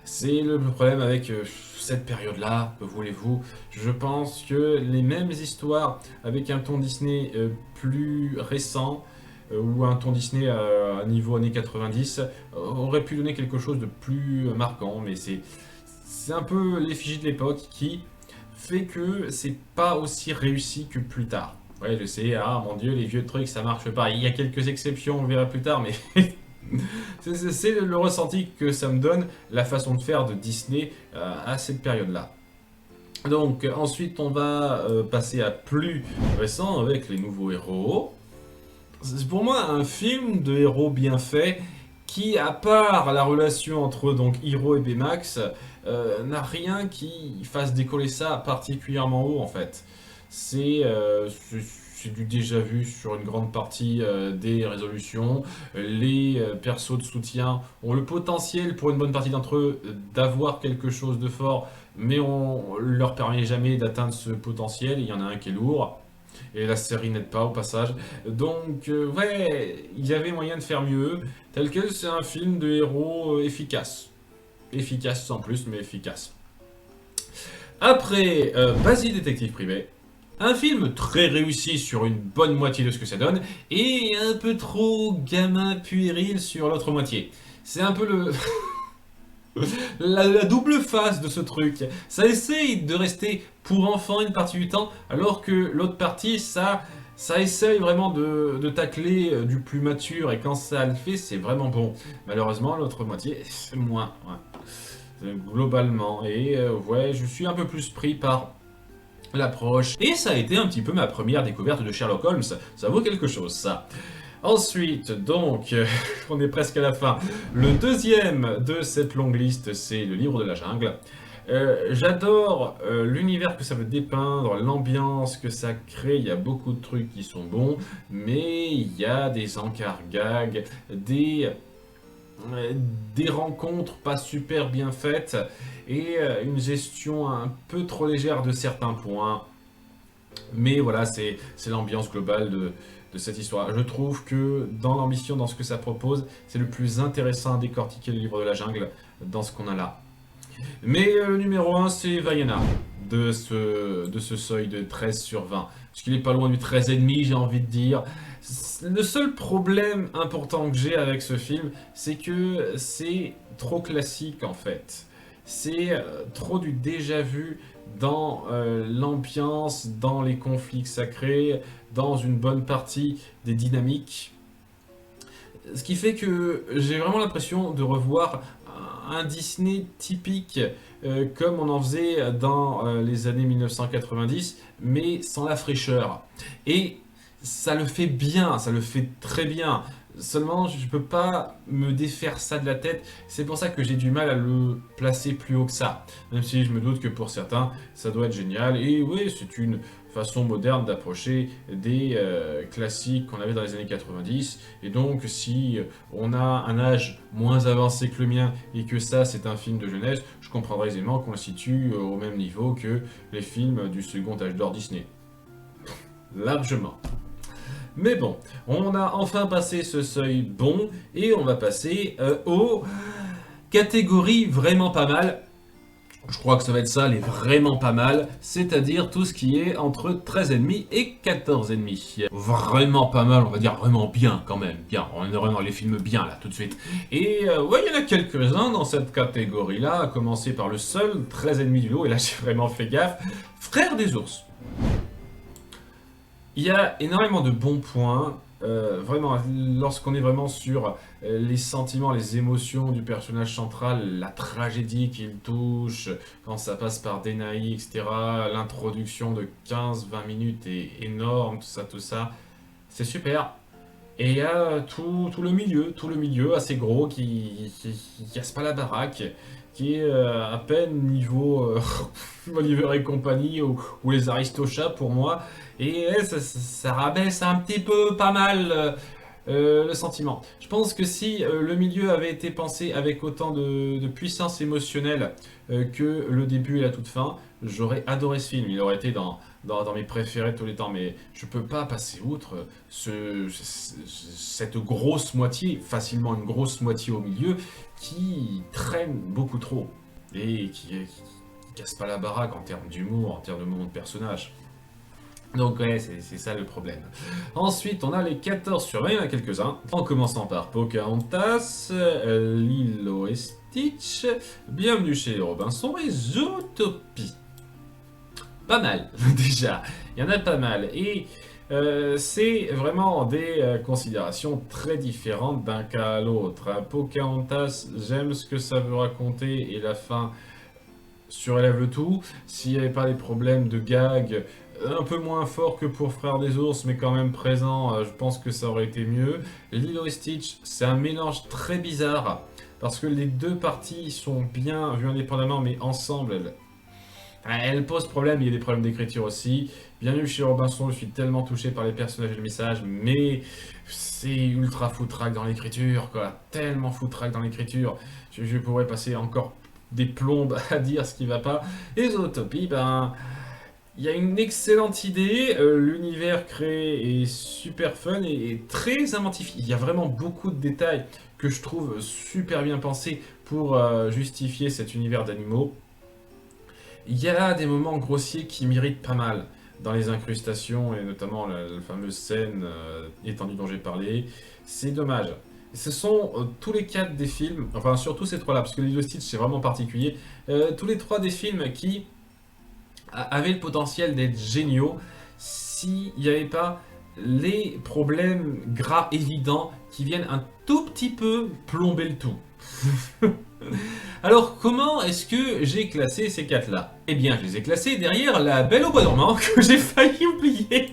C'est le problème avec cette période-là, que voulez-vous. Je pense que les mêmes histoires avec un ton Disney plus récent, ou un ton Disney à niveau années 90, aurait pu donner quelque chose de plus marquant, mais c'est un peu l'effigie de l'époque qui fait que c'est pas aussi réussi que plus tard. Ouais, je sais, ah mon dieu, les vieux trucs ça marche pas. Il y a quelques exceptions, on verra plus tard, mais c'est le ressenti que ça me donne, la façon de faire de Disney à cette période-là. Donc ensuite on va passer à plus récent avec Les Nouveaux Héros. C'est pour moi un film de héros bien fait qui, à part la relation entre donc Hiro et Baymax, n'a rien qui fasse décoller ça particulièrement haut en fait. C'est du déjà vu sur une grande partie des résolutions. Les persos de soutien ont le potentiel pour une bonne partie d'entre eux d'avoir quelque chose de fort, mais on leur permet jamais d'atteindre ce potentiel. Il y en a un qui est lourd. Et la série n'aide pas au passage. Donc, ouais, il y avait moyen de faire mieux. Tel quel, c'est un film de héros efficace. Efficace sans plus, mais efficace. Après, Basile détective privé. Un film très réussi sur une bonne moitié de ce que ça donne, et un peu trop gamin puéril sur l'autre moitié. C'est un peu le... la double face de ce truc. Ça essaye de rester pour enfants une partie du temps, alors que l'autre partie, ça essaye vraiment de tacler du plus mature, et quand ça le fait, c'est vraiment bon. Malheureusement, l'autre moitié, c'est moins. Ouais. Globalement. Et ouais, je suis un peu plus pris par l'approche. Et ça a été un petit peu ma première découverte de Sherlock Holmes. Ça vaut quelque chose, ça. Ensuite, donc, on est presque à la fin. Le deuxième de cette longue liste, c'est Le Livre de la Jungle. J'adore l'univers que ça veut dépeindre, l'ambiance que ça crée, il y a beaucoup de trucs qui sont bons, mais il y a des encarts gags, des rencontres pas super bien faites, et une gestion un peu trop légère de certains points. Mais voilà, c'est l'ambiance globale de cette histoire. Je trouve que dans l'ambition, dans ce que ça propose, c'est le plus intéressant à décortiquer le Livre de la Jungle dans ce qu'on a là. Mais le numéro 1, c'est Vaiana, de ce seuil de 13 sur 20. Parce qu'il est pas loin du 13,5, j'ai envie de dire. Le seul problème important que j'ai avec ce film, c'est que c'est trop classique en fait. C'est trop du déjà vu dans l'ambiance, dans les conflits que ça crée, dans une bonne partie des dynamiques. Ce qui fait que j'ai vraiment l'impression de revoir un Disney typique comme on en faisait dans les années 1990, mais sans la fraîcheur. Et ça le fait bien, ça le fait très bien. Seulement, je peux pas me défaire ça de la tête. C'est pour ça que j'ai du mal à le placer plus haut que ça. Même si je me doute que pour certains, ça doit être génial. Et oui, c'est une façon moderne d'approcher des classiques qu'on avait dans les années 90. Et donc, si on a un âge moins avancé que le mien et que ça, c'est un film de jeunesse, je comprendrais aisément qu'on le situe au même niveau que les films du second âge d'or Disney. Largement. Mais bon, on a enfin passé ce seuil bon et on va passer aux catégories vraiment pas mal. Je crois que ça va être ça, les vraiment pas mal, c'est-à-dire tout ce qui est entre 13,5 et 14,5. Vraiment pas mal, on va dire vraiment bien quand même, bien, on est vraiment les films bien là tout de suite. Et ouais, il y en a quelques-uns dans cette catégorie-là, à commencer par le seul 13,5 du lot, et là j'ai vraiment fait gaffe, Frères des ours. Il y a énormément de bons points, vraiment, lorsqu'on est vraiment sur les sentiments, les émotions du personnage central, la tragédie qu'il touche, quand ça passe par Denaï, etc., l'introduction de 15-20 minutes est énorme, tout ça, c'est super. Et il y a tout le milieu assez gros qui casse pas la baraque, qui est à peine niveau Oliver et compagnie ou les Aristochats pour moi. Et ça rabaisse un petit peu pas mal le sentiment. Je pense que si le milieu avait été pensé avec autant de puissance émotionnelle que le début et la toute fin, j'aurais adoré ce film. Il aurait été dans mes préférés de tous les temps. Mais je peux pas passer outre cette grosse moitié, facilement une grosse moitié au milieu, qui traîne beaucoup trop. Et qui casse pas la baraque en termes d'humour, en termes de moments de personnage. Donc ouais, c'est ça le problème. Ensuite, on a les 14 sur 20, il y en a quelques-uns. En commençant par Pocahontas, Lilo et Stitch, Bienvenue chez les Robinson et Zootopie. Pas mal, déjà. Il y en a pas mal. Et c'est vraiment des considérations très différentes d'un cas à l'autre. Pocahontas, j'aime ce que ça veut raconter et la fin surélève le tout. S'il n'y avait pas les problèmes de gag un peu moins forts que pour Frères des ours, mais quand même présents, je pense que ça aurait été mieux. Lilo et Stitch, c'est un mélange très bizarre, parce que les deux parties sont bien vues indépendamment, mais ensemble, elles posent problème. Il y a des problèmes d'écriture aussi. Bienvenue chez Robinson, je suis tellement touché par les personnages et le message, mais c'est ultra foutraque dans l'écriture, quoi. Tellement foutraque dans l'écriture. Je pourrais passer encore des plombes à dire ce qui va pas. Et Zootopie, ben, il y a une excellente idée, l'univers créé est super fun et très inventif. Il y a vraiment beaucoup de détails que je trouve super bien pensés pour justifier cet univers d'animaux. Il y a des moments grossiers qui m'irritent pas mal dans les incrustations et notamment la fameuse scène étendue dont j'ai parlé. C'est dommage. Ce sont tous les quatre des films, enfin surtout ces trois-là, parce que Lilo et Stitch c'est vraiment particulier, tous les trois des films qui avaient le potentiel d'être géniaux s'il n'y avait pas les problèmes gras évidents qui viennent un tout petit peu plomber le tout. Alors, comment est-ce que j'ai classé ces quatre-là? Eh bien, je les ai classés derrière La Belle au bois dormant, que j'ai failli oublier.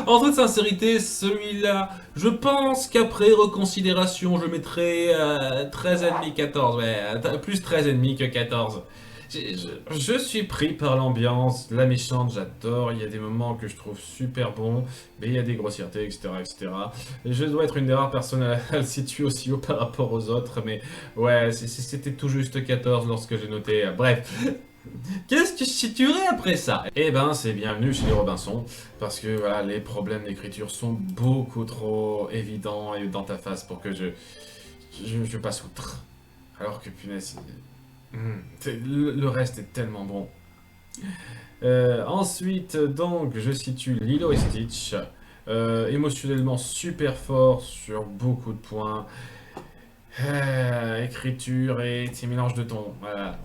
En toute sincérité, celui-là, je pense qu'après reconsidération, je mettrai 13,5, 14. Ouais, plus 13,5 que 14. Je suis pris par l'ambiance, la méchante, j'adore, il y a des moments que je trouve super bons, mais il y a des grossièretés, etc., etc. Je dois être une des rares personnes à le situer aussi haut par rapport aux autres, mais ouais, c'était tout juste 14 lorsque j'ai noté. Bref, qu'est-ce que je situerais après ça? Eh ben, c'est Bienvenue chez les Robinson, parce que voilà, les problèmes d'écriture sont beaucoup trop évidents et dans ta face pour que je passe outre. Alors que punaise, le reste est tellement bon. Ensuite, donc, je situe Lilo et Stitch. Émotionnellement super fort sur beaucoup de points. Écriture et ces mélanges de tons. Voilà.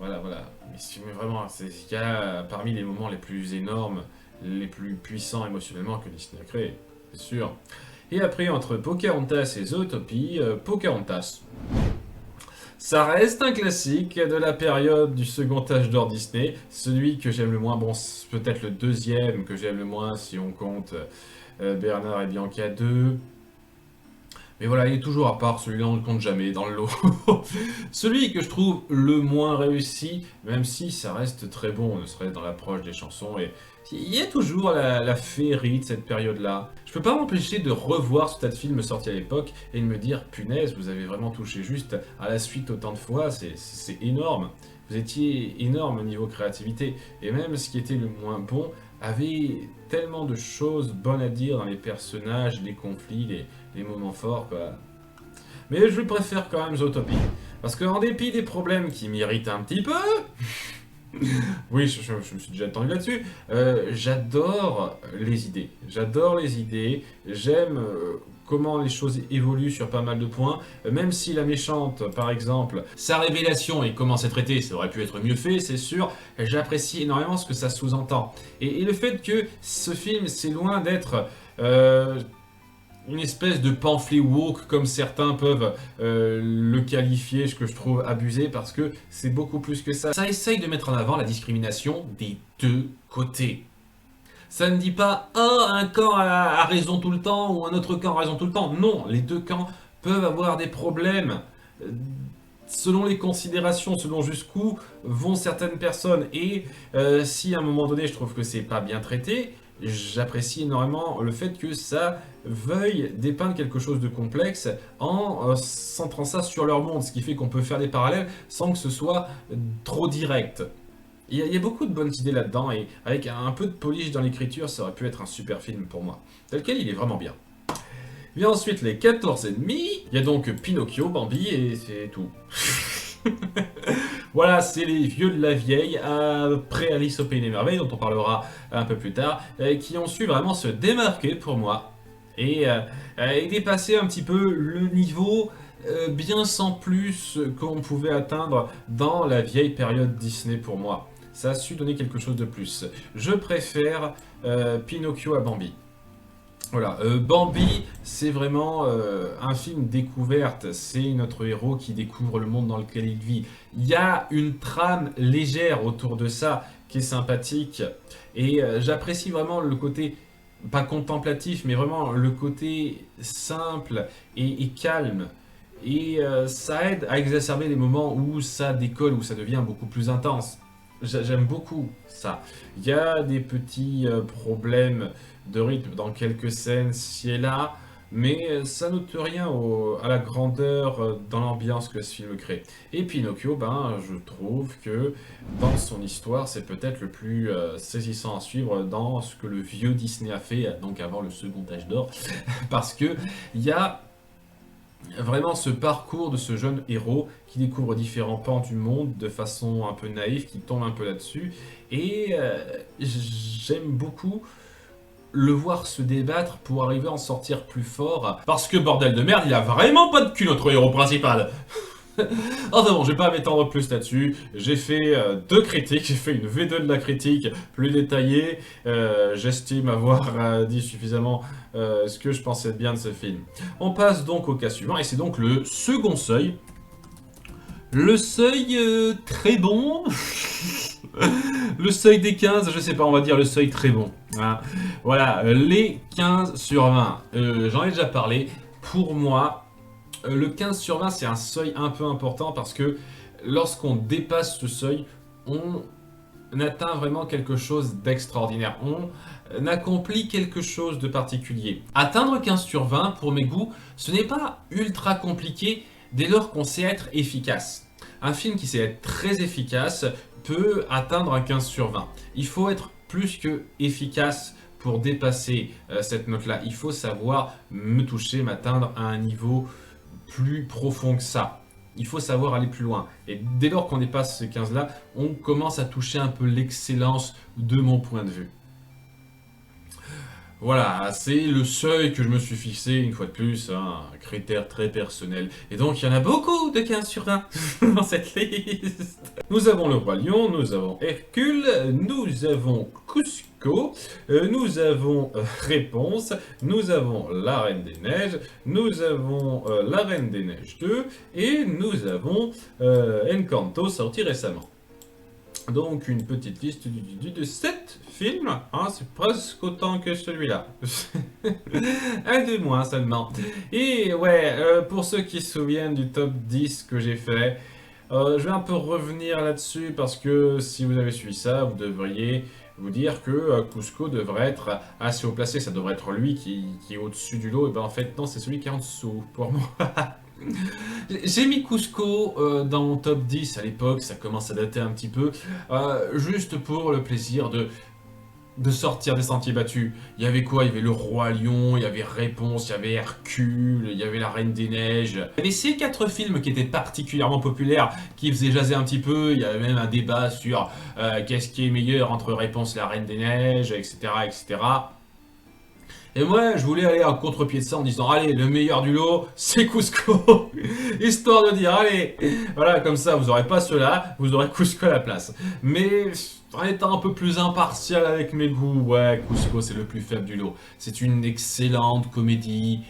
Mais vraiment, il y a parmi les moments les plus énormes, les plus puissants émotionnellement que Disney a créé, c'est sûr. Et après, entre Pocahontas et Zootopie, Pocahontas. Ça reste un classique de la période du second âge d'or Disney. Celui que j'aime le moins, bon, c'est peut-être le deuxième que j'aime le moins si on compte Bernard et Bianca 2. Mais voilà, il est toujours à part, celui-là on ne le compte jamais dans le lot. Celui que je trouve le moins réussi, même si ça reste très bon, ne serait dans l'approche des chansons, et il y a toujours la féerie de cette période-là. Je peux pas m'empêcher de revoir ce tas de films sortis à l'époque et de me dire, punaise, vous avez vraiment touché juste à la suite autant de fois, c'est énorme. Vous étiez énorme au niveau créativité, et même ce qui était le moins bon avait tellement de choses bonnes à dire dans les personnages, les conflits, les moments forts, quoi. Mais je préfère quand même Zootopie. Parce qu'en dépit des problèmes qui m'irritent un petit peu, oui, je me suis déjà attendu là-dessus, j'adore les idées. J'adore les idées, j'aime comment les choses évoluent sur pas mal de points, même si la méchante, par exemple, sa révélation et comment c'est traité, ça aurait pu être mieux fait, c'est sûr, j'apprécie énormément ce que ça sous-entend. Et le fait que ce film, c'est loin d'être une espèce de pamphlet woke comme certains peuvent le qualifier, ce que je trouve abusé parce que c'est beaucoup plus que ça. Ça essaye de mettre en avant la discrimination des deux côtés. Ça ne dit pas un camp a raison tout le temps ou un autre camp a raison tout le temps. Non, les deux camps peuvent avoir des problèmes. Selon les considérations, selon jusqu'où vont certaines personnes. Et si à un moment donné je trouve que c'est pas bien traité, j'apprécie énormément le fait que ça veuille dépeindre quelque chose de complexe en centrant ça sur leur monde, ce qui fait qu'on peut faire des parallèles sans que ce soit trop direct. Il y a beaucoup de bonnes idées là-dedans et avec un peu de polish dans l'écriture, ça aurait pu être un super film pour moi. Tel quel, il est vraiment bien. Vient ensuite les 14 ennemis, il y a donc Pinocchio, Bambi et c'est tout. Voilà, c'est les vieux de la vieille, après Alice au Pays des Merveilles, dont on parlera un peu plus tard, qui ont su vraiment se démarquer pour moi et dépasser un petit peu le niveau bien sans plus qu'on pouvait atteindre dans la vieille période Disney pour moi. Ça a su donner quelque chose de plus. Je préfère Pinocchio à Bambi. Voilà, Bambi, c'est vraiment un film découverte. C'est notre héros qui découvre le monde dans lequel il vit. Il y a une trame légère autour de ça qui est sympathique. Et j'apprécie vraiment le côté, pas contemplatif, mais vraiment le côté simple et calme. Et ça aide à exacerber les moments où ça décolle, où ça devient beaucoup plus intense. J'aime beaucoup ça. Il y a des petits problèmes de rythme dans quelques scènes ci et là, mais ça n'ôte rien à la grandeur dans l'ambiance que ce film crée. Et Pinocchio, ben, je trouve que dans son histoire, c'est peut-être le plus saisissant à suivre dans ce que le vieux Disney a fait, donc avant le second âge d'or, parce que il y a vraiment ce parcours de ce jeune héros qui découvre différents pans du monde de façon un peu naïve, qui tombe un peu là-dessus. Et j'aime beaucoup le voir se débattre pour arriver à en sortir plus fort. Parce que bordel de merde, il a vraiment pas de cul notre héros principal. Enfin bon, je vais pas m'étendre plus là-dessus. J'ai fait deux critiques, j'ai fait une V2 de la critique plus détaillée. J'estime avoir dit suffisamment ce que je pensais bien de ce film. On passe donc au cas suivant, et c'est donc le second seuil. Le seuil très bon. Le seuil des 15, je sais pas, on va dire le seuil très bon. Voilà, les 15 sur 20. J'en ai déjà parlé. Pour moi, le 15 sur 20, c'est un seuil un peu important parce que lorsqu'on dépasse ce seuil, on atteint vraiment quelque chose d'extraordinaire. On accomplit quelque chose de particulier. Atteindre 15 sur 20, pour mes goûts, ce n'est pas ultra compliqué dès lors qu'on sait être efficace. Un film qui sait être très efficace peut atteindre un 15 sur 20. Il faut être plus que efficace pour dépasser cette note-là. Il faut savoir me toucher, m'atteindre à un niveau plus profond que ça. Il faut savoir aller plus loin. Et dès lors qu'on dépasse ce 15-là, on commence à toucher un peu l'excellence de mon point de vue. Voilà, c'est le seuil que je me suis fixé, une fois de plus, un critère très personnel. Et donc, il y en a beaucoup de 15 sur 20 dans cette liste. Nous avons le Roi Lion, nous avons Hercule, nous avons Cusco, nous avons Réponse, nous avons La Reine des Neiges, nous avons La Reine des Neiges 2, et nous avons Encanto, sorti récemment. Donc une petite liste de 7 films, hein, c'est presque autant que celui-là. Un de moins seulement. Et ouais, pour ceux qui se souviennent du top 10 que j'ai fait, je vais un peu revenir là-dessus parce que si vous avez suivi ça, vous devriez vous dire que Cusco devrait être assez haut placé, ça devrait être lui qui est au-dessus du lot, et ben en fait non, c'est celui qui est en dessous pour moi. J'ai mis Cusco dans mon top 10 à l'époque, ça commence à dater un petit peu, juste pour le plaisir de sortir des sentiers battus. Il y avait quoi? Il y avait le Roi Lion, il y avait Réponse, il y avait Hercule, il y avait la Reine des Neiges. Il y avait ces 4 films qui étaient particulièrement populaires, qui faisaient jaser un petit peu. Il y avait même un débat sur qu'est-ce qui est meilleur entre Réponse et la Reine des Neiges, etc. etc. Et moi, je voulais aller à contre-pied de ça en disant, allez, le meilleur du lot, c'est Cusco. Histoire de dire, allez, voilà, comme ça, vous n'aurez pas cela, vous aurez Cusco à la place. Mais en étant un peu plus impartial avec mes goûts, ouais, Cusco, c'est le plus faible du lot. C'est une excellente comédie,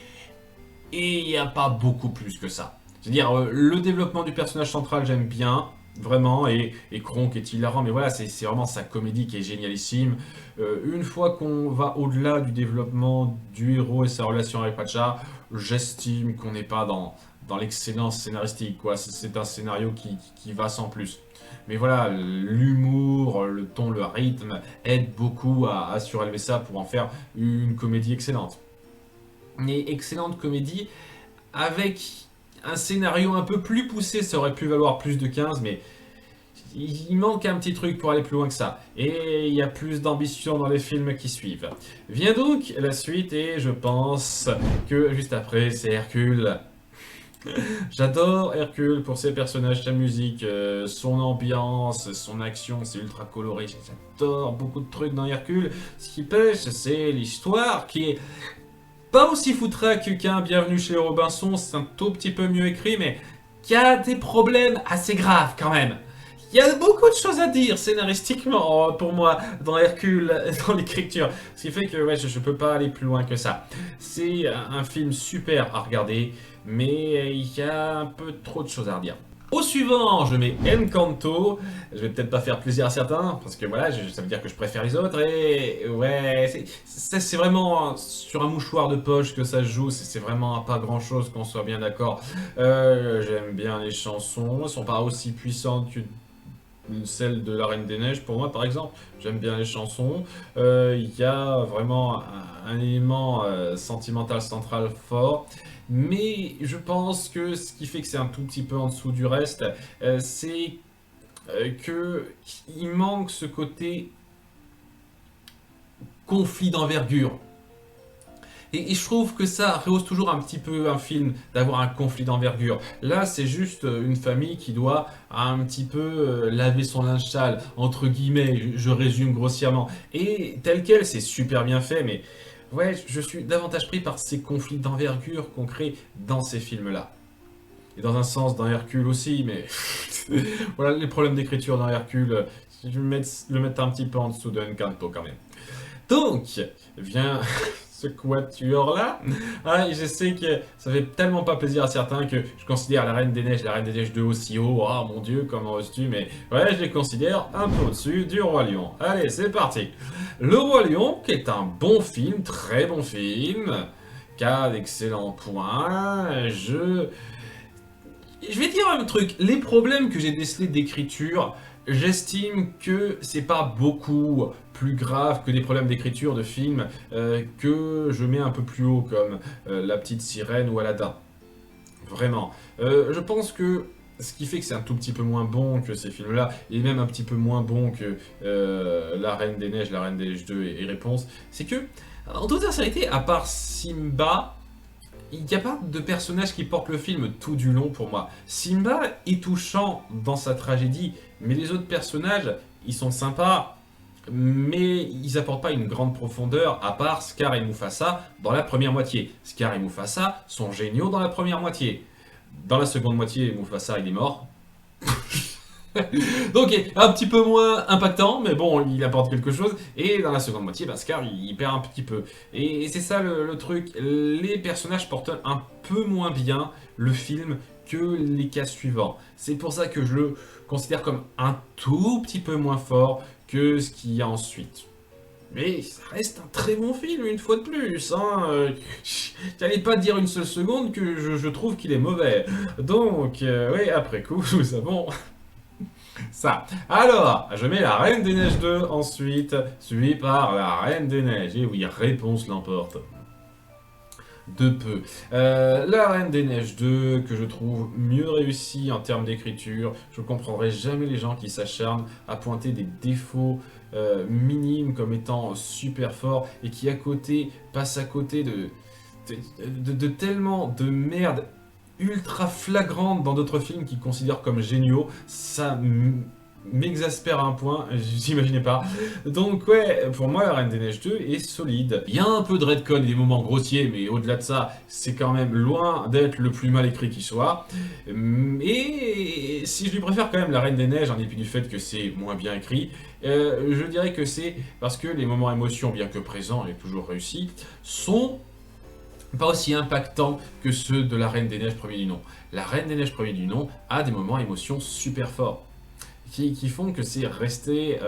et il n'y a pas beaucoup plus que ça. C'est-à-dire, le développement du personnage central, j'aime bien, vraiment, et Kronk est hilarant, mais voilà, c'est vraiment sa comédie qui est génialissime. Une fois qu'on va au-delà du développement du héros et sa relation avec Pacha, j'estime qu'on n'est pas dans l'excellence scénaristique, quoi. C'est un scénario qui va sans plus. Mais voilà, l'humour, le ton, le rythme aident beaucoup à surélever ça pour en faire une comédie excellente. Et excellente comédie avec un scénario un peu plus poussé, ça aurait pu valoir plus de 15, mais il manque un petit truc pour aller plus loin que ça. Et il y a plus d'ambition dans les films qui suivent. Vient donc la suite, et je pense que juste après, c'est Hercule. J'adore Hercule pour ses personnages, sa musique, son ambiance, son action, c'est ultra coloré. J'adore beaucoup de trucs dans Hercule. Ce qui pêche, c'est l'histoire qui est pas aussi foutraque qu'un Bienvenue chez les Robinson, c'est un tout petit peu mieux écrit, mais qui a des problèmes assez graves quand même. Il y a beaucoup de choses à dire scénaristiquement pour moi dans Hercule, dans l'écriture. Ce qui fait que ouais, je peux pas aller plus loin que ça. C'est un film super à regarder, mais il y a un peu trop de choses à redire. Au suivant, je mets Encanto. Je vais peut-être pas faire plaisir à certains, parce que voilà, ça veut dire que je préfère les autres. Et ouais, c'est vraiment sur un mouchoir de poche que ça se joue. C'est vraiment pas grand-chose, qu'on soit bien d'accord. J'aime bien les chansons. Elles sont pas aussi puissantes que celle de la Reine des Neiges pour moi par exemple, j'aime bien les chansons, il y a vraiment un élément sentimental central fort, mais je pense que ce qui fait que c'est un tout petit peu en dessous du reste, c'est qu'il manque ce côté conflit d'envergure. Et je trouve que ça rehausse toujours un petit peu un film, d'avoir un conflit d'envergure. Là, c'est juste une famille qui doit un petit peu laver son linge sale, entre guillemets, je résume grossièrement. Et tel quel, c'est super bien fait, mais ouais, je suis davantage pris par ces conflits d'envergure qu'on crée dans ces films-là. Et dans un sens, dans Hercule aussi, mais voilà, les problèmes d'écriture dans Hercule, je vais le mettre un petit peu en dessous de Encanto quand même. Donc, vient ce quatuor-là. Ah, et je sais que ça fait tellement pas plaisir à certains que je considère la Reine des Neiges 2 aussi haut. Oh mon dieu, comment oses-tu? Mais ouais, je les considère un peu au-dessus du Roi Lion. Allez, c'est parti. Le Roi Lion, qui est un bon film, très bon film, qui a d'excellents points. Je vais dire un truc, les problèmes que j'ai décelés d'écriture, j'estime que c'est pas beaucoup plus grave que des problèmes d'écriture de films que je mets un peu plus haut, comme La Petite Sirène ou Aladdin. Vraiment. Je pense que ce qui fait que c'est un tout petit peu moins bon que ces films-là, et même un petit peu moins bon que La Reine des Neiges 2 et Réponse, c'est que, en toute sincérité, à part Simba, il n'y a pas de personnage qui porte le film tout du long pour moi. Simba est touchant dans sa tragédie, mais les autres personnages, ils sont sympas, mais ils apportent pas une grande profondeur, à part Scar et Mufasa dans la première moitié. Scar et Mufasa sont géniaux dans la première moitié. Dans la seconde moitié, Mufasa il est mort. Donc un petit peu moins impactant, mais bon, il apporte quelque chose. Et dans la seconde moitié, Scar il perd un petit peu. Et c'est ça le truc, les personnages portent un peu moins bien le film que les cas suivants. C'est pour ça que je le considère comme un tout petit peu moins fort que ce qu'il y a ensuite. Mais ça reste un très bon film, une fois de plus. J'allais pas dire une seule seconde que je trouve qu'il est mauvais. Donc, oui, après coup, nous savons ça. Alors, je mets La Reine des Neiges 2 ensuite, suivi par La Reine des Neiges. Et oui, réponse l'emporte. De peu. La Reine des Neiges 2, que je trouve mieux réussie en termes d'écriture. Je ne comprendrai jamais les gens qui s'acharnent à pointer des défauts minimes comme étant super forts et qui à côté passent à côté de tellement de merde ultra flagrante dans d'autres films qu'ils considèrent comme géniaux. Ça m'exaspère à un point, j'imaginais pas. Donc ouais, pour moi, La Reine des Neiges 2 est solide. Il y a un peu de retcon et des moments grossiers, mais au-delà de ça, c'est quand même loin d'être le plus mal écrit qui soit. Et si je lui préfère quand même La Reine des Neiges, en dépit du fait que c'est moins bien écrit, je dirais que c'est parce que les moments émotions, bien que présents et toujours réussis, sont pas aussi impactants que ceux de La Reine des Neiges premier du nom. La Reine des Neiges premier du nom a des moments émotions super forts. Qui font que c'est resté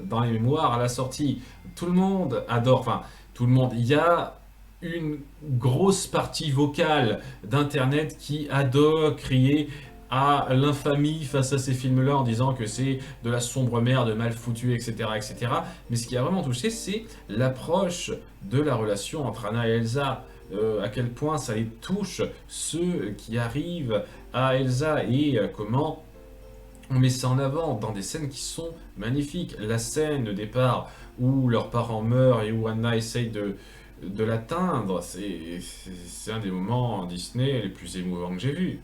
dans les mémoires à la sortie. Tout le monde adore, enfin, tout le monde, il y a une grosse partie vocale d'Internet qui adore crier à l'infamie face à ces films-là en disant que c'est de la sombre merde, mal foutue, etc., etc. Mais ce qui a vraiment touché, c'est l'approche de la relation entre Anna et Elsa. À quel point ça les touche, ceux qui arrivent à Elsa, et comment on met ça en avant dans des scènes qui sont magnifiques. La scène de départ où leurs parents meurent et où Anna essaye de l'atteindre, c'est un des moments Disney les plus émouvants que j'ai vus.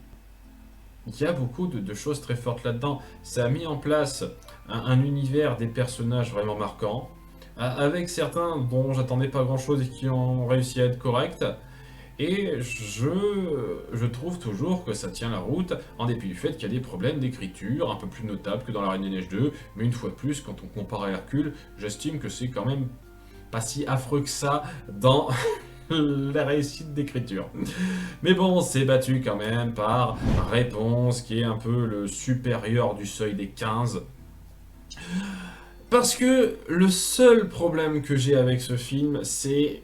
Il y a beaucoup de choses très fortes là-dedans. Ça a mis en place un univers des personnages vraiment marquants, avec certains dont j'attendais pas grand-chose et qui ont réussi à être corrects. Et je trouve toujours que ça tient la route, en dépit du fait qu'il y a des problèmes d'écriture un peu plus notables que dans La Reine des Neiges 2, mais une fois de plus, quand on compare à Hercule, j'estime que c'est quand même pas si affreux que ça dans la réussite d'écriture. Mais bon, c'est battu quand même par Réponse, qui est un peu le supérieur du seuil des 15. Parce que le seul problème que j'ai avec ce film, c'est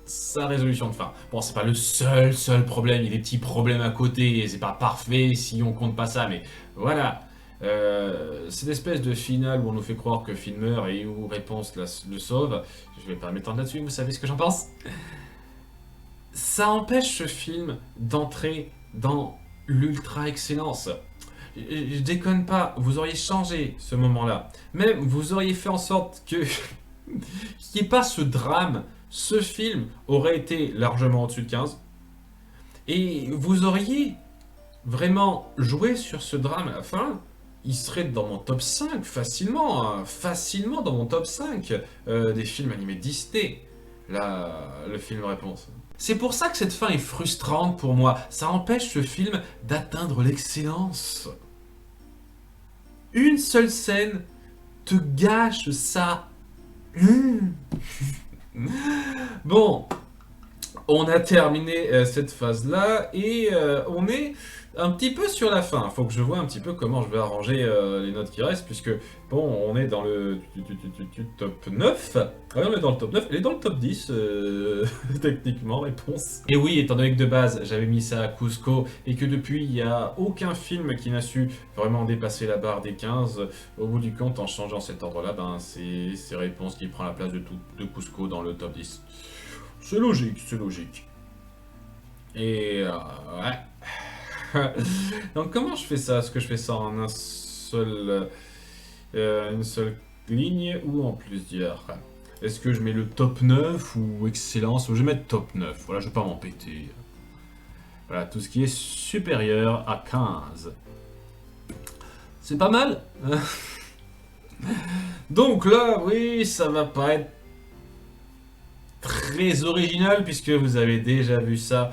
sa résolution de fin. Bon, c'est pas le seul problème, il y a des petits problèmes à côté, et c'est pas parfait si on compte pas ça, mais voilà. Cette espèce de finale où on nous fait croire que Finn meurt et où Réponse le sauve, je vais pas m'étendre là-dessus, vous savez ce que j'en pense. Ça empêche ce film d'entrer dans l'ultra excellence. Je déconne pas, vous auriez changé ce moment-là. Même, vous auriez fait en sorte que qu'il n'y ait pas ce drame. Ce film aurait été largement au-dessus de 15. Et vous auriez vraiment joué sur ce drame à la fin. Il serait dans mon top 5 facilement. Facilement dans mon top 5 des films animés Disney. Le film Réponse. C'est pour ça que cette fin est frustrante pour moi. Ça empêche ce film d'atteindre l'excellence. Une seule scène te gâche ça. Bon, on a terminé cette phase-là et on est un petit peu sur la fin. Faut que je vois un petit peu comment je vais arranger les notes qui restent, puisque bon, on est dans le top 9. Ouais, on est dans le top 9, elle est dans le top 10, techniquement, Réponse. Et oui, étant donné que de base, j'avais mis ça à Cusco, et que depuis, il n'y a aucun film qui n'a su vraiment dépasser la barre des 15, au bout du compte, en changeant cet ordre-là, ben, c'est Réponse qui prend la place de Cusco dans le top 10. C'est logique, c'est logique. Et ouais. Donc comment je fais ça? Est-ce que je fais ça en une seule ligne ou en plusieurs? Est-ce que je mets le top 9 ou excellence? Je vais mettre top 9, voilà, je vais pas m'empêter. Voilà, tout ce qui est supérieur à 15. C'est pas mal. Donc là, oui, ça va pas être très original puisque vous avez déjà vu ça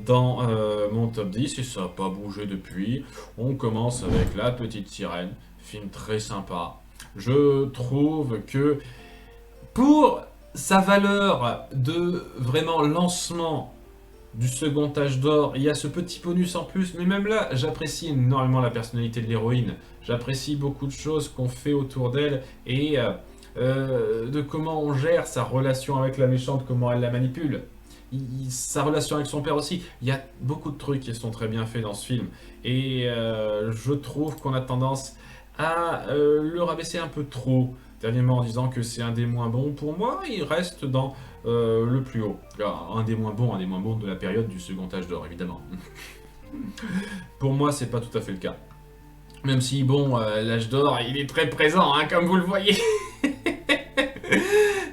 dans mon top 10 et ça n'a pas bougé depuis. On commence avec La Petite Sirène, film très sympa. Je trouve que pour sa valeur de vraiment lancement du second âge d'or, il y a ce petit bonus en plus, mais même là, j'apprécie énormément la personnalité de l'héroïne. J'apprécie beaucoup de choses qu'on fait autour d'elle et de comment on gère sa relation avec la méchante, comment elle la manipule. Sa relation avec son père aussi. Il y a beaucoup de trucs qui sont très bien faits dans ce film. Et je trouve qu'on a tendance à le rabaisser un peu trop dernièrement en disant que c'est un des moins bons. Pour moi, il reste dans le plus haut. Alors, un des moins bons de la période du second âge d'or, évidemment. Pour moi, c'est pas tout à fait le cas. Même si, bon, l'âge d'or, il est très présent, hein, comme vous le voyez.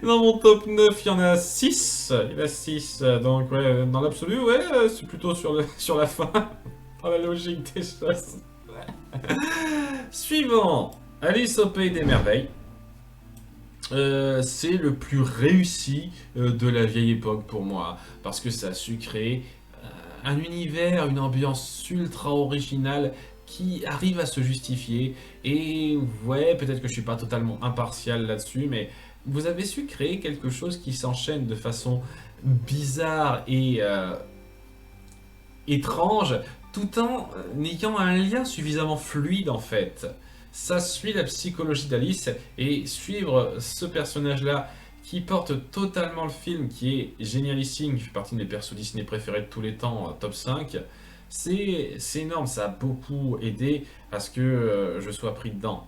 Dans mon top 9, il y en a 6. Il y en a 6. Donc, ouais, dans l'absolu, ouais, c'est plutôt sur la fin. Dans la logique des choses. Suivant, Alice au Pays des Merveilles. C'est le plus réussi de la vieille époque pour moi, parce que ça a su créer un univers, une ambiance ultra originale qui arrive à se justifier. Et ouais, peut-être que je suis pas totalement impartial là-dessus, mais vous avez su créer quelque chose qui s'enchaîne de façon bizarre et étrange, tout en ayant un lien suffisamment fluide en fait. Ça suit la psychologie d'Alice et suivre ce personnage-là qui porte totalement le film, qui est génialissime, qui fait partie de mes persos Disney préférés de tous les temps, top 5, c'est énorme, ça a beaucoup aidé à ce que je sois pris dedans.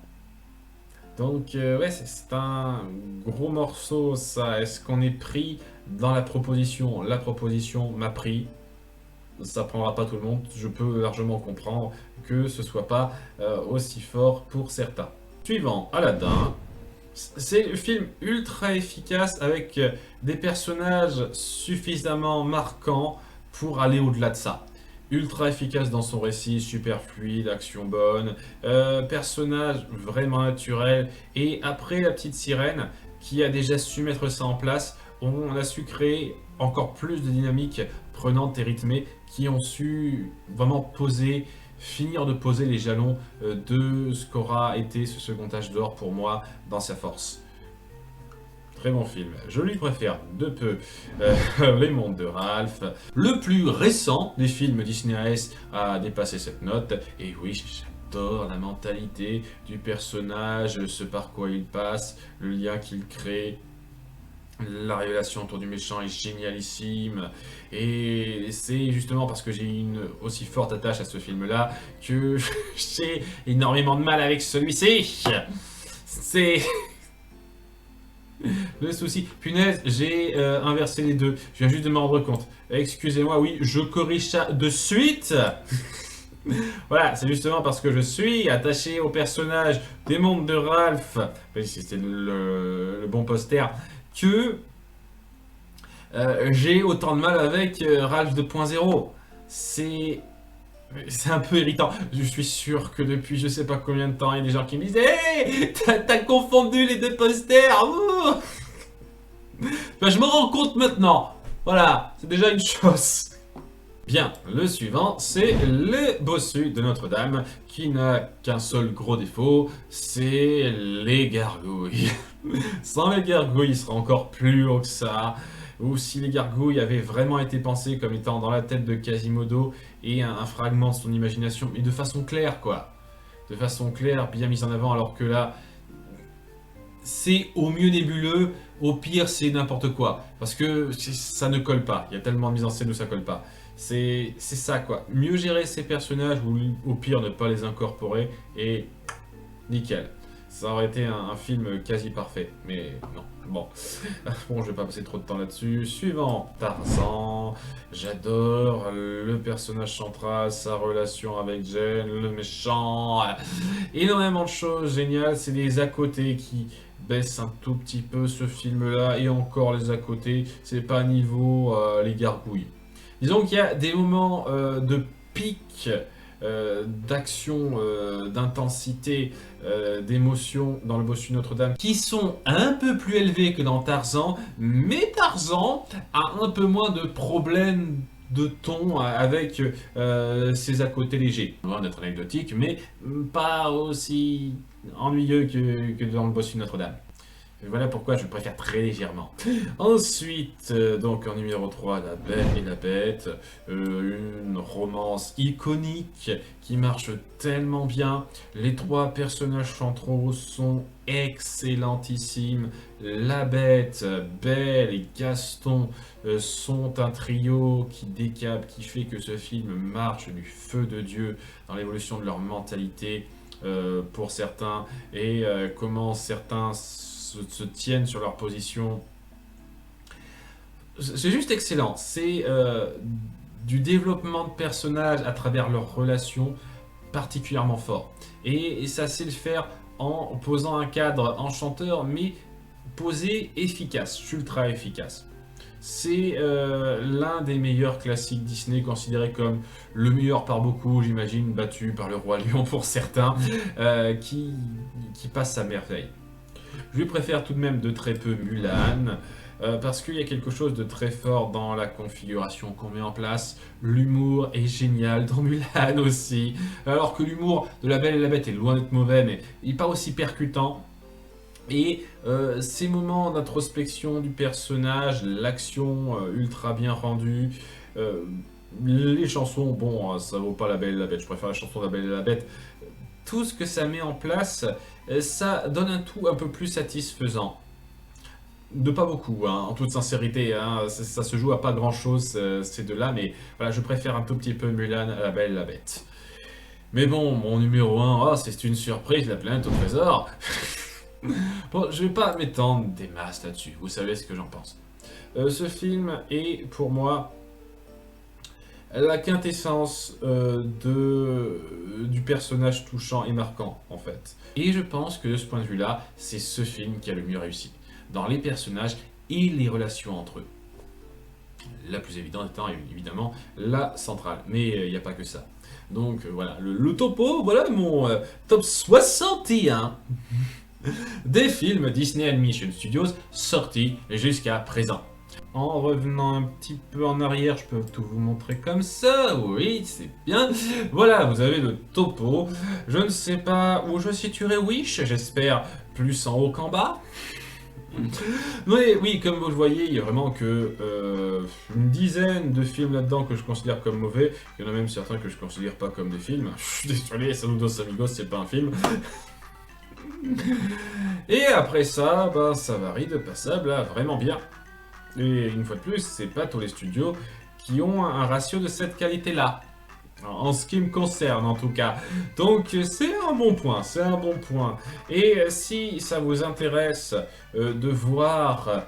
Donc ouais, c'est un gros morceau ça. Est-ce qu'on est pris dans la proposition? La proposition m'a pris. Ça prendra pas tout le monde, je peux largement comprendre que ce soit pas aussi fort pour certains. Suivant, Aladdin. C'est un film ultra efficace avec des personnages suffisamment marquants pour aller au-delà de ça. Ultra efficace dans son récit, super fluide, action bonne, personnage vraiment naturel. Et après la petite sirène qui a déjà su mettre ça en place, on a su créer encore plus de dynamique prenante et rythmée qui ont su vraiment finir de poser les jalons de ce qu'aura été ce second âge d'or pour moi dans sa force. Très bon film. Je lui préfère de peu Les Mondes de Ralph. Le plus récent des films Disney AS a dépassé cette note. Et oui, j'adore la mentalité du personnage, ce par quoi il passe, le lien qu'il crée. La révélation autour du méchant est génialissime et c'est justement parce que j'ai une aussi forte attache à ce film-là que j'ai énormément de mal avec celui-ci. C'est le souci. Punaise, j'ai inversé les deux. Je viens juste de m'en rendre compte. Excusez-moi, oui, je corrige ça de suite. Voilà, c'est justement parce que je suis attaché au personnage des Mondes de Ralph, c'était le bon poster, que j'ai autant de mal avec Ralph 2.0. C'est un peu irritant. Je suis sûr que depuis je sais pas combien de temps, il y a des gens qui me disent hey, t'as confondu les deux posters. Ben, je me rends compte maintenant. Voilà, c'est déjà une chose. Bien, le suivant, c'est le bossu de Notre-Dame, qui n'a qu'un seul gros défaut, c'est les gargouilles. Sans les gargouilles, il sera encore plus haut que ça. Ou si les gargouilles avaient vraiment été pensées comme étant dans la tête de Quasimodo et un fragment de son imagination, mais de façon claire, quoi. De façon claire, bien mise en avant, alors que là, c'est au mieux nébuleux, au pire c'est n'importe quoi. Parce que ça ne colle pas, il y a tellement de mise en scène où ça colle pas. C'est ça quoi, mieux gérer ces personnages ou au pire ne pas les incorporer et nickel. Ça aurait été un film quasi parfait, mais non. Bon, je vais pas passer trop de temps là-dessus. Suivant, Tarzan. J'adore le personnage central, sa relation avec Jane, le méchant. Énormément de choses géniales. C'est les à côté qui baissent un tout petit peu ce film-là. Et encore les à côté, c'est pas niveau les gargouilles. Disons qu'il y a des moments de pic d'action, d'intensité, d'émotion dans le bossu Notre-Dame qui sont un peu plus élevés que dans Tarzan, mais Tarzan a un peu moins de problèmes de ton avec ses à côté légers. Loin d'être anecdotique, mais pas aussi ennuyeux que dans le bossu Notre-Dame. Et voilà pourquoi je le préfère très légèrement. Ensuite, donc en numéro 3, La Belle et la Bête. Une romance iconique qui marche tellement bien. Les trois personnages centraux sont excellentissimes. La Bête, Belle et Gaston sont un trio qui décape, qui fait que ce film marche du feu de Dieu dans l'évolution de leur mentalité pour certains et comment certains se tiennent sur leur position. C'est juste excellent. C'est du développement de personnages à travers leurs relations particulièrement fort. Et ça sait le faire en posant un cadre enchanteur, mais posé efficace, ultra efficace. C'est l'un des meilleurs classiques Disney, considéré comme le meilleur par beaucoup, j'imagine, battu par le Roi Lion pour certains, qui passe à merveille. Je lui préfère tout de même de très peu Mulan, parce qu'il y a quelque chose de très fort dans la configuration qu'on met en place. L'humour est génial dans Mulan aussi, alors que l'humour de La Belle et la Bête est loin d'être mauvais, mais il n'est pas aussi percutant. Et ces moments d'introspection du personnage, l'action ultra bien rendue, les chansons, bon, ça vaut pas La Belle et la Bête, je préfère la chanson de La Belle et la Bête. Tout ce que ça met en place, ça donne un tout un peu plus satisfaisant. De pas beaucoup, hein, en toute sincérité, hein, ça se joue à pas grand chose ces deux-là, mais voilà, je préfère un tout petit peu Mulan à La Belle et la Bête. Mais bon, mon numéro 1, c'est une surprise, La Planète au Trésor. Bon, je vais pas m'étendre des masses là-dessus, vous savez ce que j'en pense. Ce film est pour moi la quintessence du personnage touchant et marquant en fait. Et je pense que de ce point de vue-là, c'est ce film qui a le mieux réussi. Dans les personnages et les relations entre eux. La plus évidente étant évidemment la centrale. Mais il n'y a pas que ça. Donc voilà, le topo, voilà mon top 61 des films Disney Animation Studios sortis jusqu'à présent. En revenant un petit peu en arrière, je peux tout vous montrer comme ça, oui, c'est bien. Voilà, vous avez le topo. Je ne sais pas où je situerai Wish, j'espère plus en haut qu'en bas. Mais oui, comme vous le voyez, il y a vraiment que une dizaine de films là-dedans que je considère comme mauvais. Il y en a même certains que je considère pas comme des films. Je suis désolé, Saludos Amigos, c'est pas un film. Et après ça, ben, ça varie de passable à vraiment bien. Et une fois de plus, c'est pas tous les studios qui ont un ratio de cette qualité-là. En ce qui me concerne en tout cas. Donc c'est un bon point, c'est un bon point. Et si ça vous intéresse de voir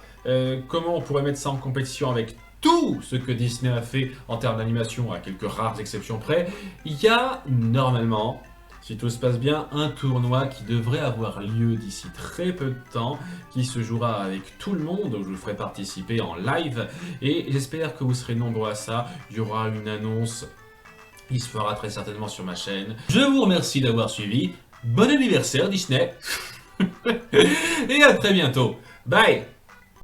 comment on pourrait mettre ça en compétition avec tout ce que Disney a fait en termes d'animation, à quelques rares exceptions près, il y a normalement, si tout se passe bien, un tournoi qui devrait avoir lieu d'ici très peu de temps, qui se jouera avec tout le monde, où je vous ferai participer en live, et j'espère que vous serez nombreux à ça. Il y aura une annonce, il se fera très certainement sur ma chaîne. Je vous remercie d'avoir suivi, bon anniversaire Disney, et à très bientôt, bye.